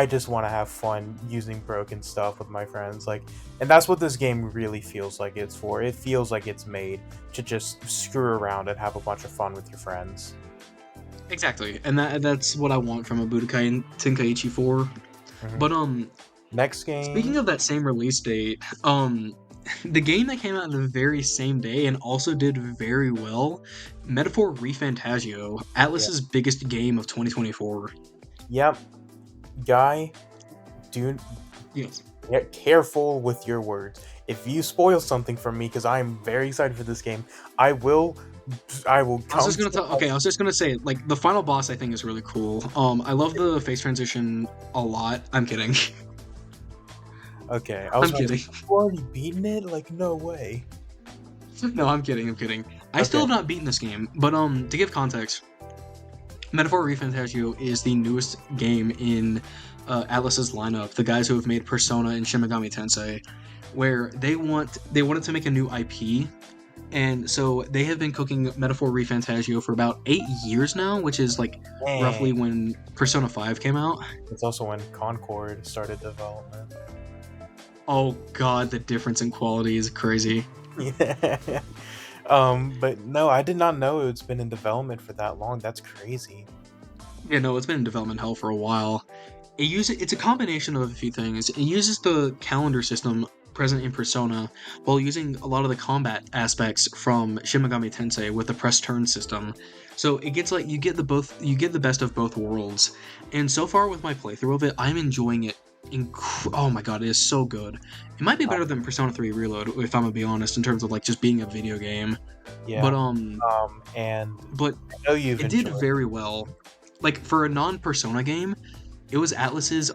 Speaker 2: just want to have fun using broken stuff with my friends, like, and that's what this game really feels like it's for. It feels like it's made to just screw around and have a bunch of fun with your friends.
Speaker 1: Exactly, and that's what I want from a Budokai Tenkaichi 4.
Speaker 2: Hmm.
Speaker 1: But
Speaker 2: Next
Speaker 1: speaking
Speaker 2: game,
Speaker 1: of that same release date, the game that came out the very same day and also did very well, Metaphor ReFantagio,
Speaker 2: yeah,
Speaker 1: Atlas's biggest game of 2024.
Speaker 2: Yep, Guy, do
Speaker 1: Yes.
Speaker 2: get careful with your words. If you spoil something from me, because I'm very excited for this game, I will, I will
Speaker 1: I was
Speaker 2: come
Speaker 1: just
Speaker 2: to.
Speaker 1: gonna tell. Okay, I was just gonna say, like, the final boss I think is really cool. I love the face transition a lot. I'm kidding.
Speaker 2: Okay, I was
Speaker 1: I'm
Speaker 2: about to
Speaker 1: kidding.
Speaker 2: say, you already beaten it? Like, no way.
Speaker 1: No, I'm kidding. I'm kidding. I still
Speaker 2: Okay.
Speaker 1: have not beaten this game, but to give context, Metaphor ReFantazio is the newest game in Atlus's lineup. The guys who have made Persona and Shin Megami Tensei, where they wanted to make a new IP, and so they have been cooking Metaphor ReFantazio for about 8 years now, which is like
Speaker 2: Dang.
Speaker 1: roughly when Persona 5 came out.
Speaker 2: It's also when Concord started development.
Speaker 1: Oh god, the difference in quality is crazy.
Speaker 2: Yeah. But no, I did not know it's been in development for that long. That's crazy.
Speaker 1: Yeah, no, it's been in development hell for a while. It's a combination of a few things. It uses the calendar system present in Persona while using a lot of the combat aspects from Shin Megami Tensei with the press turn system. So it gets like you get the best of both worlds. And so far with my playthrough of it, I'm enjoying it. Oh my god, it is so good. It might be better than Persona 3 Reload if I'm gonna be honest in terms of like just being a video game. But
Speaker 2: Yeah. And
Speaker 1: but
Speaker 2: I know you've
Speaker 1: it did
Speaker 2: enjoyed.
Speaker 1: very well. Like for a non-Persona game, it was Atlus's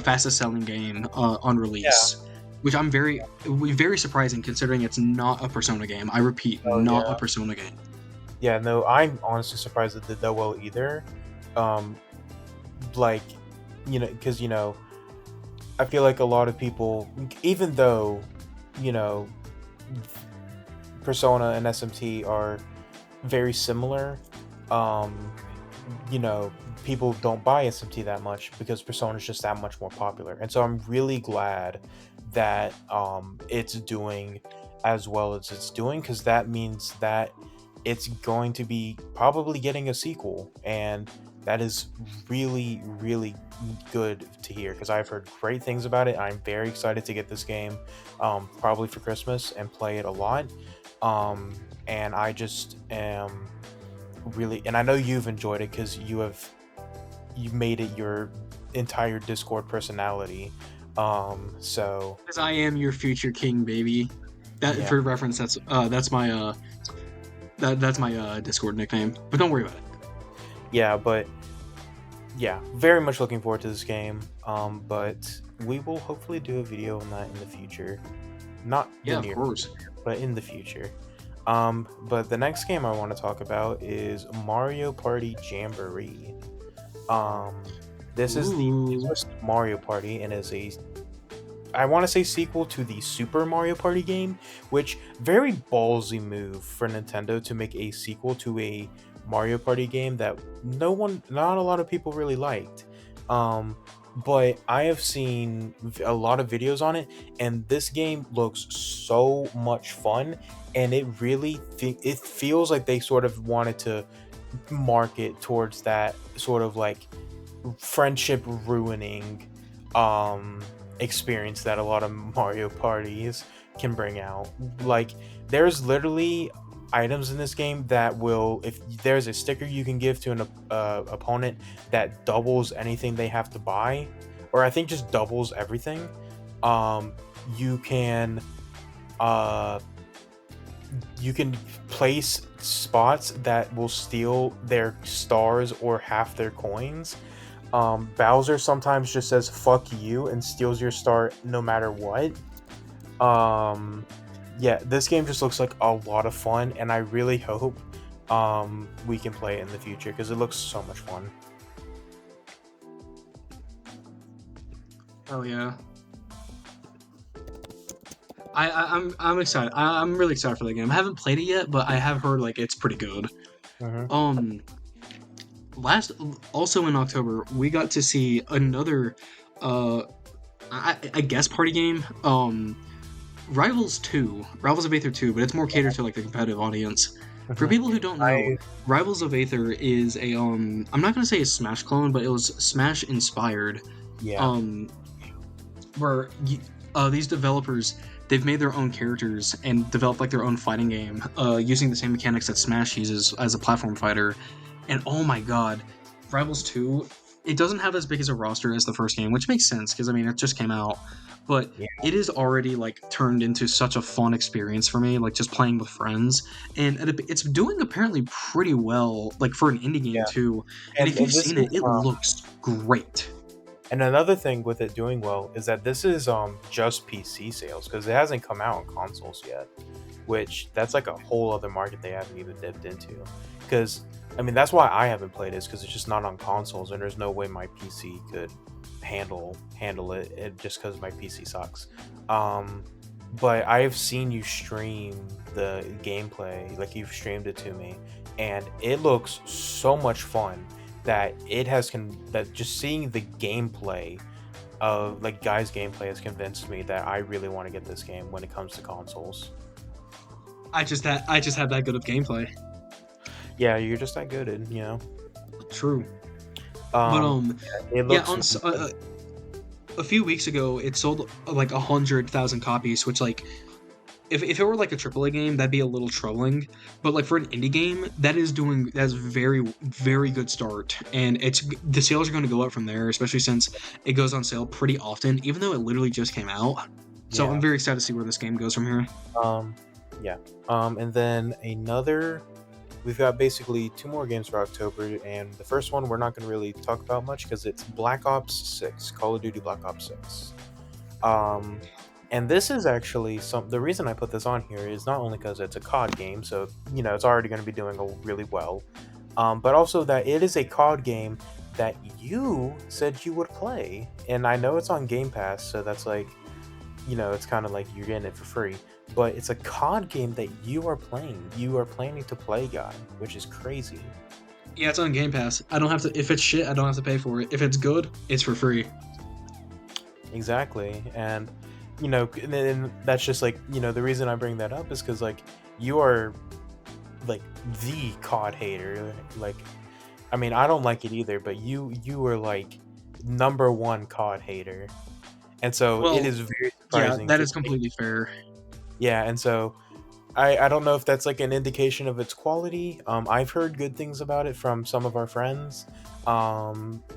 Speaker 1: fastest selling game on
Speaker 2: Yeah.
Speaker 1: release, which I'm very surprising considering it's not a Persona game. I repeat,
Speaker 2: Oh
Speaker 1: not a
Speaker 2: yeah.
Speaker 1: Persona game.
Speaker 2: Yeah. No, I'm honestly surprised it did that well either. Um, like, because I feel like a lot of people, even though, you know, Persona and SMT are very similar, um, people don't buy SMT that much because Persona is just that much more popular. And so I'm really glad that it's doing as well as it's doing, because that means that it's going to be probably getting a sequel, and that is really, really good to hear because I've heard great things about it. I'm very excited to get this game, probably for Christmas, and play it a lot. Um, and I just am really, and I know you've enjoyed it because you've made it your entire Discord personality. So
Speaker 1: Because I am your future king, baby. That
Speaker 2: yeah,
Speaker 1: for reference, that's my Discord nickname. But don't worry about it.
Speaker 2: yeah, but yeah, very much looking forward to this game. But we will hopefully do a video on that in the future, not the
Speaker 1: Yeah, of
Speaker 2: near
Speaker 1: course.
Speaker 2: future, but in the future. But the next game I want to talk about is Mario Party Jamboree. Um, this is the
Speaker 1: Ooh.
Speaker 2: newest Mario Party and is a, I want to say, sequel to the Super Mario Party game, which very ballsy move for Nintendo to make a sequel to a Mario Party game that not a lot of people really liked. Um, but I have seen a lot of videos on it, and this game looks so much fun, and it really it feels like they sort of wanted to market towards that sort of like friendship ruining um experience that a lot of Mario parties can bring out. Like, there's literally items in this game that will, if there's a sticker you can give to an opponent that doubles anything they have to buy, or I think just doubles everything, um you can uh you can place spots that will steal their stars or half their coins. Bowser sometimes just says "fuck you" and steals your star no matter what. Um, yeah, this game just looks like a lot of fun, and I really hope we can play it in the future because it looks so much fun.
Speaker 1: Oh yeah. I'm excited. I'm really excited for the game. I haven't played it yet, but I have heard like it's pretty good.
Speaker 2: Hmm.
Speaker 1: Um, last also in October we got to see another, uh, I guess party game. Rivals of Aether 2, but it's more catered to like the competitive audience. For
Speaker 2: Hmm.
Speaker 1: people who don't know,
Speaker 2: I
Speaker 1: Rivals of Aether is a I'm not gonna say a Smash clone, but it was Smash inspired.
Speaker 2: Yeah.
Speaker 1: Um, where these developers they've made their own characters and developed like their own fighting game using the same mechanics that Smash uses as a platform fighter. And oh my god, Rivals 2, it doesn't have as big as a roster as the first game, which makes sense because I mean it just came out, but
Speaker 2: Yeah,
Speaker 1: it is already like turned into such a fun experience for me, like just playing with friends, and it's doing apparently pretty well, like for an indie game
Speaker 2: yeah.
Speaker 1: too. And if you've
Speaker 2: And this
Speaker 1: seen
Speaker 2: is
Speaker 1: it, it looks great.
Speaker 2: and another thing with it doing well is that this is just PC sales because it hasn't come out on consoles yet, which that's like a whole other market they haven't even dipped into. Because I mean that's why I haven't played it, because it's just not on consoles and there's no way my PC could handle it just because my PC sucks. Um, but I've seen you stream the gameplay, like you've streamed it to me, and it looks so much fun that that just seeing the gameplay of like guys gameplay has convinced me that I really want to get this game when it comes to consoles.
Speaker 1: I just had that good of gameplay.
Speaker 2: Yeah, you're just that good at, you know.
Speaker 1: True, but
Speaker 2: Um, it
Speaker 1: yeah,
Speaker 2: looks
Speaker 1: a few weeks ago, it sold like 100,000 copies, which like if it were like a AAA game, that'd be a little troubling. But like for an indie game, that's very good start, and it's the sales are going to go up from there, especially since it goes on sale pretty often, even though it literally just came out. So I'm
Speaker 2: yeah.
Speaker 1: very excited to see where this game goes from here.
Speaker 2: Um, yeah. And then another, we've got basically two more games for October, and the first one we're not going to really talk about much because it's Black Ops 6, Call of Duty Black Ops 6. Um, and this is actually the reason I put this on here is not only because it's a COD game, so you know it's already going to be doing really well, but also that it is a COD game that you said you would play, and I know it's on Game Pass, so that's like, you know, it's kind of like you're getting it for free. But it's a COD game that you are playing. You are planning to play, guy, which is crazy.
Speaker 1: Yeah, it's on Game Pass. I don't have to. If it's shit, I don't have to pay for it. If it's good, it's for free.
Speaker 2: Exactly, and you know, and that's just like, you know, the reason I bring that up is because like you are like the COD hater. Like, I mean, I don't like it either, but you are like number one COD hater, and so it
Speaker 1: Well,
Speaker 2: is very
Speaker 1: yeah,
Speaker 2: surprising
Speaker 1: that
Speaker 2: to
Speaker 1: is completely fair.
Speaker 2: yeah, and so I don't know if that's like an indication of its quality. I've heard good things about it from some of our friends.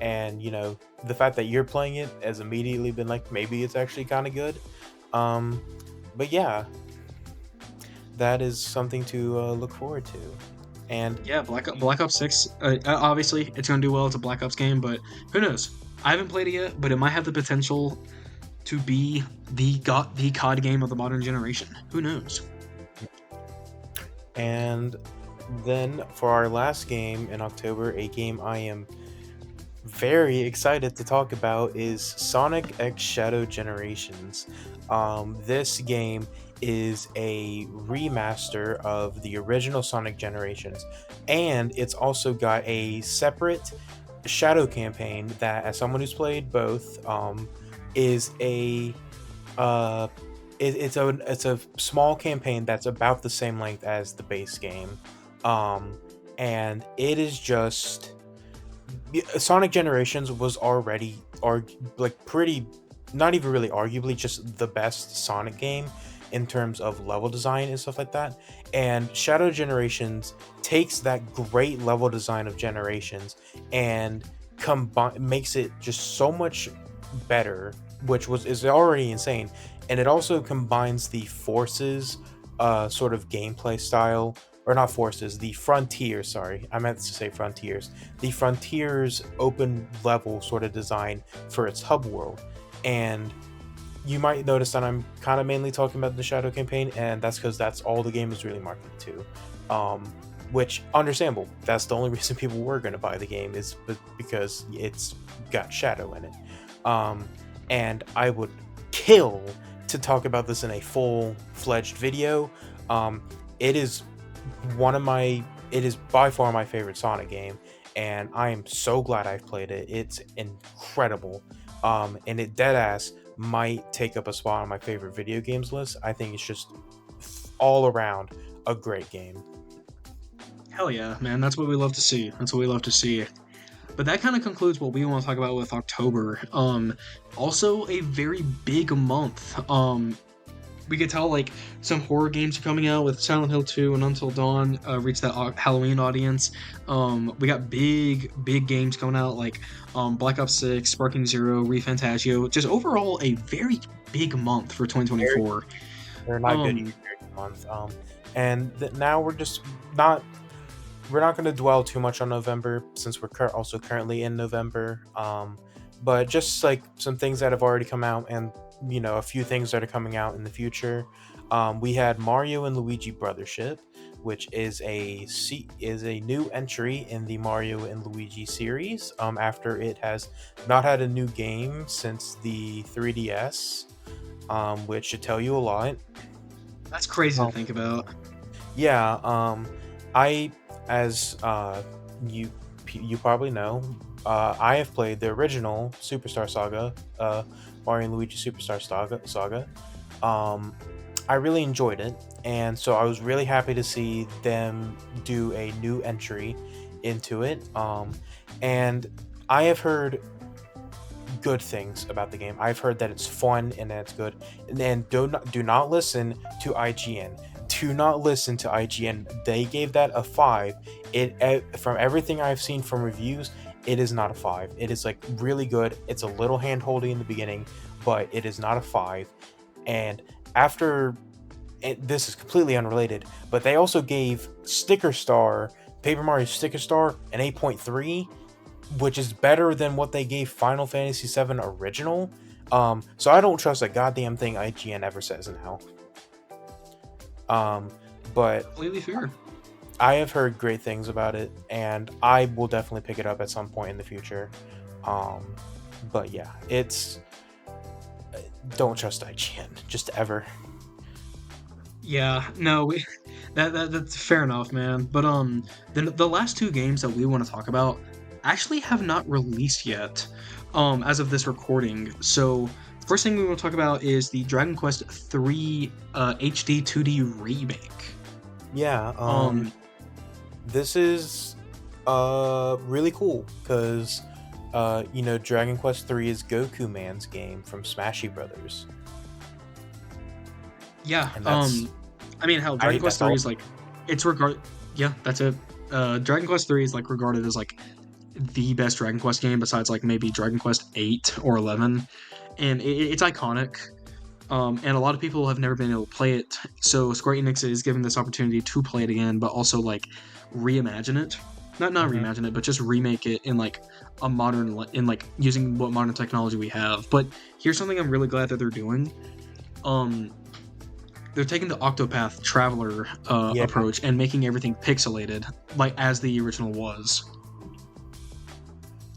Speaker 2: And you know, the fact that you're playing it has immediately been like maybe it's actually kind of good. Um, but yeah, that is something to look forward to. And
Speaker 1: Yeah, Black Ops 6. Obviously, it's gonna do well. It's a Black Ops game, but who knows? I haven't played it yet, but it might have the potential to be the COD game of the modern generation. Who knows?
Speaker 2: and then for our last game in October, a game I am very excited to talk about is Sonic X Shadow Generations. This game is a remaster of the original Sonic Generations, and it's also got a separate Shadow campaign that, as someone who's played both, is a uh, it's a small campaign that's about the same length as the base game, um, and it is just Sonic Generations was already like pretty, not even really arguably, just the best Sonic game in terms of level design and stuff like that. And Shadow Generations takes that great level design of Generations and makes it just so much better, which is already insane. And it also combines the Forces sort of gameplay style, or not Forces, the Frontier, sorry, I meant to say Frontiers, the Frontiers open level sort of design for its hub world. And you might notice that I'm kind of mainly talking about the Shadow campaign, and that's because that's all the game is really marketed to. Which, understandable. That's the only reason people were going to buy the game, is because it's got Shadow in it. And I would kill to talk about this in a full-fledged video. It is it is by far my favorite Sonic game, and I am so glad I've played it. It's incredible. And it dead ass might take up a spot on my favorite video games list. I think it's just all around a great game.
Speaker 1: Hell yeah, man! That's what we love to see. That's what we love to see. But that kind of concludes what we want to talk about with October. Also a very big month. we could tell like some horror games are coming out with Silent Hill 2 and Until Dawn reach that Halloween audience. We got big games coming out like Black Ops 6, Sparking Zero, ReFantazio. Just overall a very big month for
Speaker 2: Very,
Speaker 1: 2024.
Speaker 2: they're not good
Speaker 1: Um,
Speaker 2: either this month. And now we're just not. We're not going to dwell too much on November since we're also currently in November. But just like some things that have already come out, and a few things that are coming out in the future. We had Mario and Luigi Brothership, which is a new entry in the Mario and Luigi series. After it has not had a new game since the 3DS, which should tell you a lot.
Speaker 1: that's crazy to
Speaker 2: Um,
Speaker 1: think about.
Speaker 2: yeah, I as you you probably know, I have played the original Superstar Saga, Mario and Luigi Superstar Saga. Um, I really enjoyed it, and so I was really happy to see them do a new entry into it. And I have heard good things about the game. I've heard that it's fun and that it's good. And do not listen to IGN. Do not listen to IGN. They gave that a 5. From everything I've seen from reviews, it is not a 5. It is like really good. It's a little hand holding in the beginning, but it is not a 5. And after this is completely unrelated, but they also gave Sticker Star, Paper Mario Sticker Star, an 8.3, which is better than what they gave Final Fantasy VII Original. So I don't trust a goddamn thing IGN ever says now. Um, but
Speaker 1: Completely fair.
Speaker 2: I have heard great things about it, and I will definitely pick it up at some point in the future. Um, but yeah, it's don't trust IGN just ever.
Speaker 1: Yeah, no, that's fair enough, man. But the last two games that we want to talk about actually have not released yet, as of this recording. So first thing we want to talk about is the Dragon Quest III HD 2D remake.
Speaker 2: Yeah.
Speaker 1: Um,
Speaker 2: This is really cool because Dragon Quest 3 is Goku Man's game from Smashy Brothers,
Speaker 1: yeah.
Speaker 2: and that's
Speaker 1: I mean, hell,
Speaker 2: I
Speaker 1: Dragon Quest
Speaker 2: that's
Speaker 1: 3
Speaker 2: all.
Speaker 1: is like it's regard. Yeah, that's it. Dragon Quest 3 is like regarded as like the best Dragon Quest game besides like maybe Dragon Quest 8 or 11, and it's iconic. And a lot of people have never been able to play it, so Square Enix is given this opportunity to play it again, but also like reimagine it. Not
Speaker 2: Mhm.
Speaker 1: reimagine it, but just remake it in like a modern, in like using what modern technology we have. But here's something I'm really glad that they're doing. Um, they're taking the Octopath Traveler
Speaker 2: Yeah,
Speaker 1: approach and making everything pixelated, like as the original was.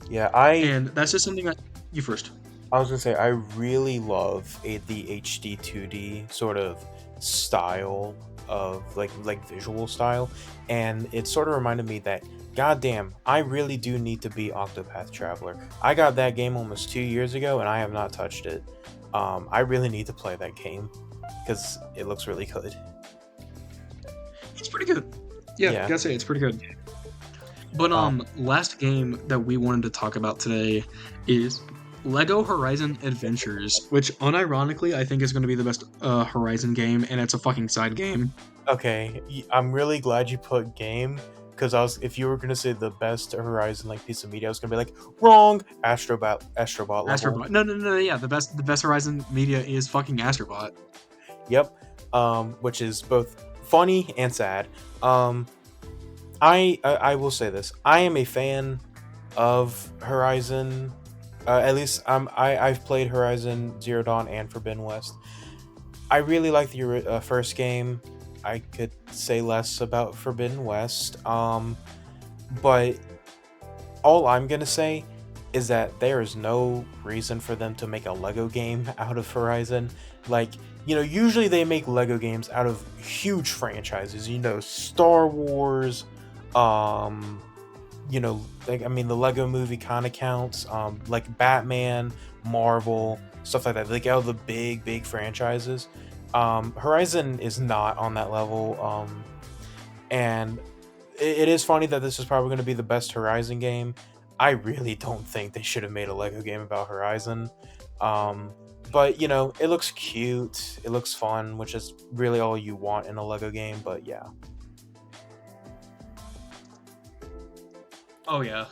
Speaker 2: yeah. I
Speaker 1: And that's just something that you first.
Speaker 2: I was gonna say I really love the HD 2D sort of style of like visual style, and it sort of reminded me that goddamn, I really do need to be Octopath Traveler. I got that game almost 2 years ago, and I have not touched it. I really need to play that game because it looks really good.
Speaker 1: It's pretty good. Yeah,
Speaker 2: Yeah.
Speaker 1: gotta say it's pretty good. But
Speaker 2: Um.
Speaker 1: last game that we wanted to talk about today is Lego Horizon Adventures, which unironically I think is going to be the best Horizon game, and it's a fucking side game.
Speaker 2: Okay. I'm really glad you put game because if you were gonna say the best Horizon like piece of media, I was gonna be like wrong. Astrobot level.
Speaker 1: Astrobot. No, yeah, the best Horizon media is fucking Astrobot.
Speaker 2: Yep. Which is both funny and sad. Um, I will say this: I am a fan of Horizon. At least I've played Horizon Zero Dawn and Forbidden West. I really like the first game. I could say less about Forbidden West. But all I'm gonna say is that there is no reason for them to make a Lego game out of Horizon. Like, usually they make Lego games out of huge franchises, Star Wars, um, like I mean the Lego movie kind of counts, like Batman, Marvel, stuff like that, like all the big franchises. Horizon is not on that level. And it is funny that this is probably going to be the best Horizon game. I really don't think they should have made a Lego game about Horizon. Um, But you know, it looks cute. It looks fun, which is really all you want in a Lego game. But yeah,
Speaker 1: Oh yeah.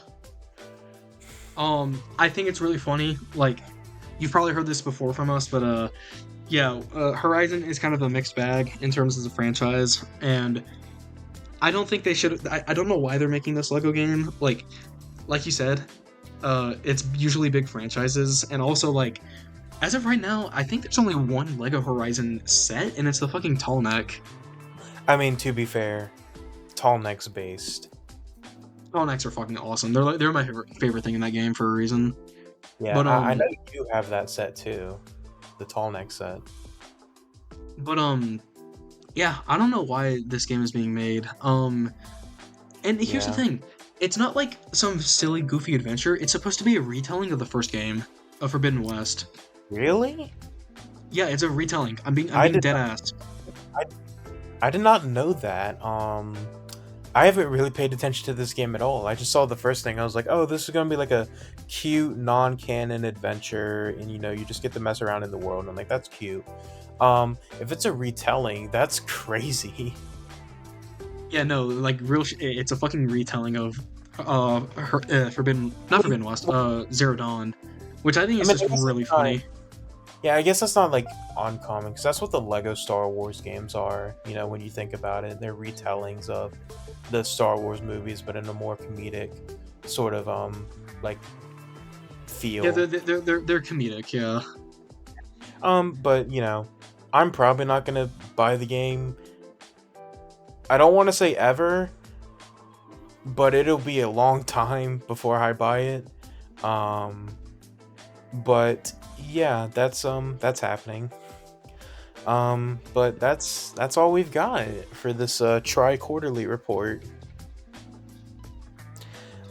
Speaker 1: I think it's really funny. Like, you've probably heard this before from us, but yeah, Horizon is kind of a mixed bag in terms of the franchise, and I don't think they should. I don't know why they're making this Lego game. Like you said, it's usually big franchises, and also like as of right now, I think there's only one Lego Horizon set, and it's the fucking tall neck.
Speaker 2: I mean, to be fair, tall necks based.
Speaker 1: Tall necks are fucking awesome. They're my favorite thing in that game for a reason.
Speaker 2: Yeah,
Speaker 1: But
Speaker 2: I know you have that set too, the tall neck set.
Speaker 1: but yeah, I don't know why this game is being made. And here's the
Speaker 2: Yeah,
Speaker 1: thing. It's not like some silly goofy adventure. It's supposed to be a retelling of the first game of Forbidden West.
Speaker 2: really?
Speaker 1: Yeah, it's a retelling. I'm
Speaker 2: I
Speaker 1: being
Speaker 2: did
Speaker 1: dead
Speaker 2: not,
Speaker 1: ass.
Speaker 2: I, I did not know that. I haven't really paid attention to this game at all. I just saw the first thing. I was like, oh, this is gonna be like a cute non-canon adventure, and you know, you just get to mess around in the world. And I'm like, that's cute. If it's a retelling, that's crazy.
Speaker 1: Yeah, no, like it's a fucking retelling of Forbidden, not
Speaker 2: Wait,
Speaker 1: Forbidden West, Zero Dawn, which I think
Speaker 2: I
Speaker 1: is
Speaker 2: mean,
Speaker 1: just really funny.
Speaker 2: yeah, I guess that's not like uncommon because that's what the Lego Star Wars games are. You know, when you think about it, they're retellings of the Star Wars movies, but in a more comedic sort of like
Speaker 1: Yeah,
Speaker 2: feel.
Speaker 1: they're comedic. Yeah,
Speaker 2: But you know, I'm probably not gonna buy the game. I don't want to say ever, but it'll be a long time before I buy it. Um, but yeah, that's happening. But that's all we've got for this tri-quarterly report.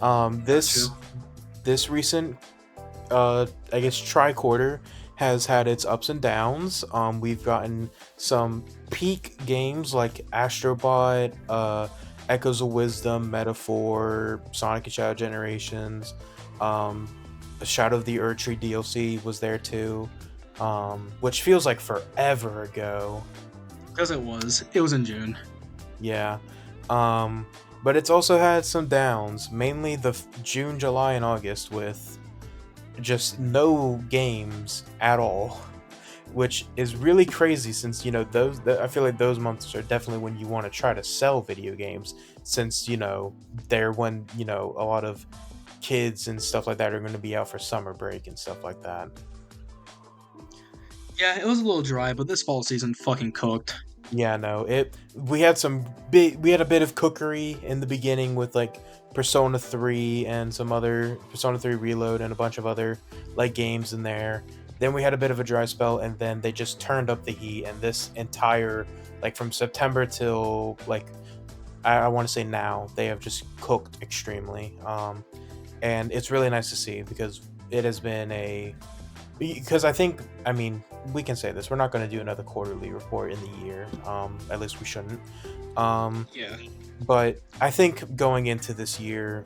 Speaker 1: gotcha.
Speaker 2: This recent I guess tri-quarter has had its ups and downs. We've gotten some peak games like Astrobot, Echoes of Wisdom, Metaphor, Sonic and Shadow Generations, um, Shadow of the Erdtree DLC was there too, which feels like forever ago.
Speaker 1: Because it was in June.
Speaker 2: Yeah. Um, but it's also had some downs, mainly the June, July, and August with just no games at all, which is really crazy since you know I feel like those months are definitely when you want to try to sell video games since you know they're when you know a lot of kids and stuff like that are going to be out for summer break and stuff like that.
Speaker 1: Yeah, it was a little dry, but this fall season fucking cooked.
Speaker 2: Yeah, no, it we had some big we had a bit of cookery in the beginning with like Persona 3 and some other Persona 3 Reload and a bunch of other like games in there. Then we had a bit of a dry spell and then they just turned up the heat and this entire like from September till like I want to say now they have just cooked extremely. And it's really nice to see because it has been a because I think I mean we can say this we're not going to do another quarterly report in the year at least we shouldn't um
Speaker 1: Yeah.
Speaker 2: but I think going into this year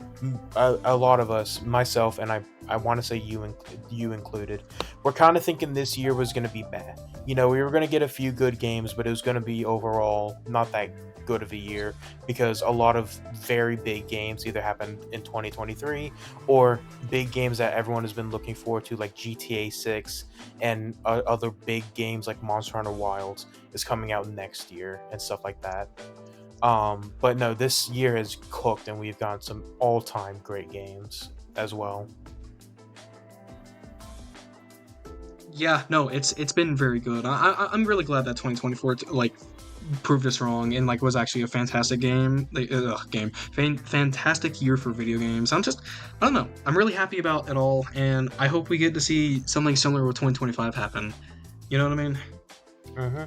Speaker 2: a lot of us myself and I want to say you included we're kind of thinking this year was going to be bad. You know, we were going to get a few good games but it was going to be overall not that good of a year because a lot of very big games either happened in 2023 or big games that everyone has been looking forward to like GTA 6 and other big games like Monster Hunter Wilds is coming out next year and stuff like that. But no, this year has cooked and we've gotten some all-time great games as well.
Speaker 1: Yeah, no, it's been very good. I'm really glad that 2024 like proved us wrong and like was actually a fantastic game. Like, fantastic year for video games. I don't know. I'm really happy about it all, and I hope we get to see something similar with 2025 happen. You know what I mean?
Speaker 2: hmm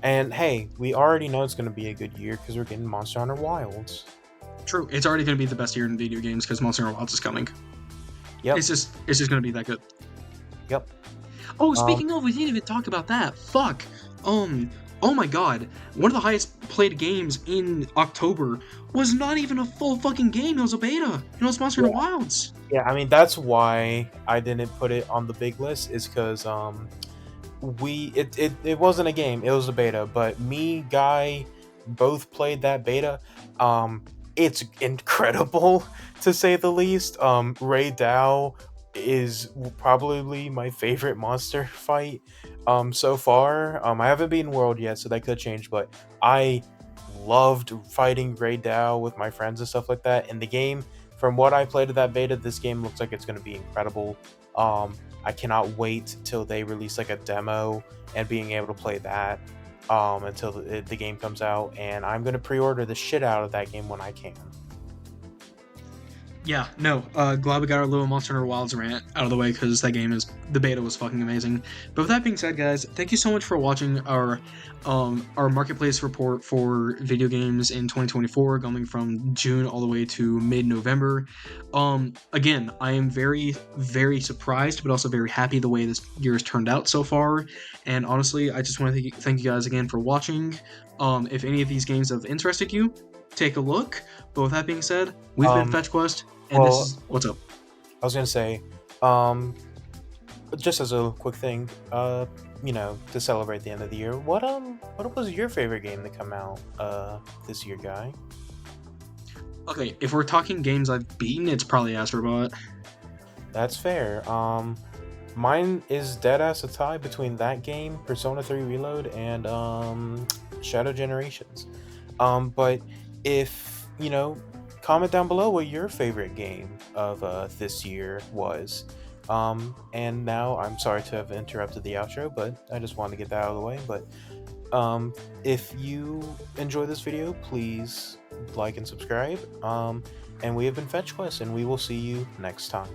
Speaker 2: And hey, we already know it's going to be a good year because we're getting Monster Hunter Wilds.
Speaker 1: True. It's already going to be the best year in video games because Monster Hunter Wilds is coming.
Speaker 2: Yep,
Speaker 1: It's just going to be that good.
Speaker 2: yep.
Speaker 1: Oh,
Speaker 2: Um,
Speaker 1: speaking of, we didn't even talk about that. Fuck. Um. Oh my god. One of the highest played games in October was not even a full fucking game. It was a beta. It was Monster Hunter Wilds.
Speaker 2: Yeah, I mean that's why I didn't put it on the big list is because it wasn't a game, it was a beta, but me, Guy, both played that beta. It's incredible to say the least. Ray Dow is probably my favorite monster fight so far. I haven't beaten World yet, so that could change, but I loved fighting Ray Dow with my friends and stuff like that. In the game, from what I played of that beta, this game looks like it's going to be incredible. I cannot wait till they release like a demo and being able to play that until the game comes out. And I'm going to pre-order the shit out of that game when I can.
Speaker 1: Yeah, no, glad we got our little Monster Hunter Wilds rant out of the way because the beta was fucking amazing. But with that being said, guys, thank you so much for watching our marketplace report for video games in 2024, going from June all the way to mid-November. Again, I am very, very surprised, but also very happy the way this year has turned out so far. And honestly, I just want to thank you guys again for watching. If any of these games have interested you, take a look. But with that being said, we've been
Speaker 2: Um,
Speaker 1: Fetch Quest. And this
Speaker 2: well,
Speaker 1: is what's up.
Speaker 2: I was going to say, um, just as a quick thing, to celebrate the end of the year, what was your favorite game to come out this year, Guy?
Speaker 1: Okay, if we're talking games I've beaten, it's probably Astrobot.
Speaker 2: That's fair. Mine is dead ass a tie between that game, Persona 3 Reload, and Shadow Generations. But if comment down below what your favorite game of this year was. And now I'm sorry to have interrupted the outro, but I just wanted to get that out of the way. But if you enjoy this video, please like and subscribe. And we have been Fetch Quest, and we will see you next time.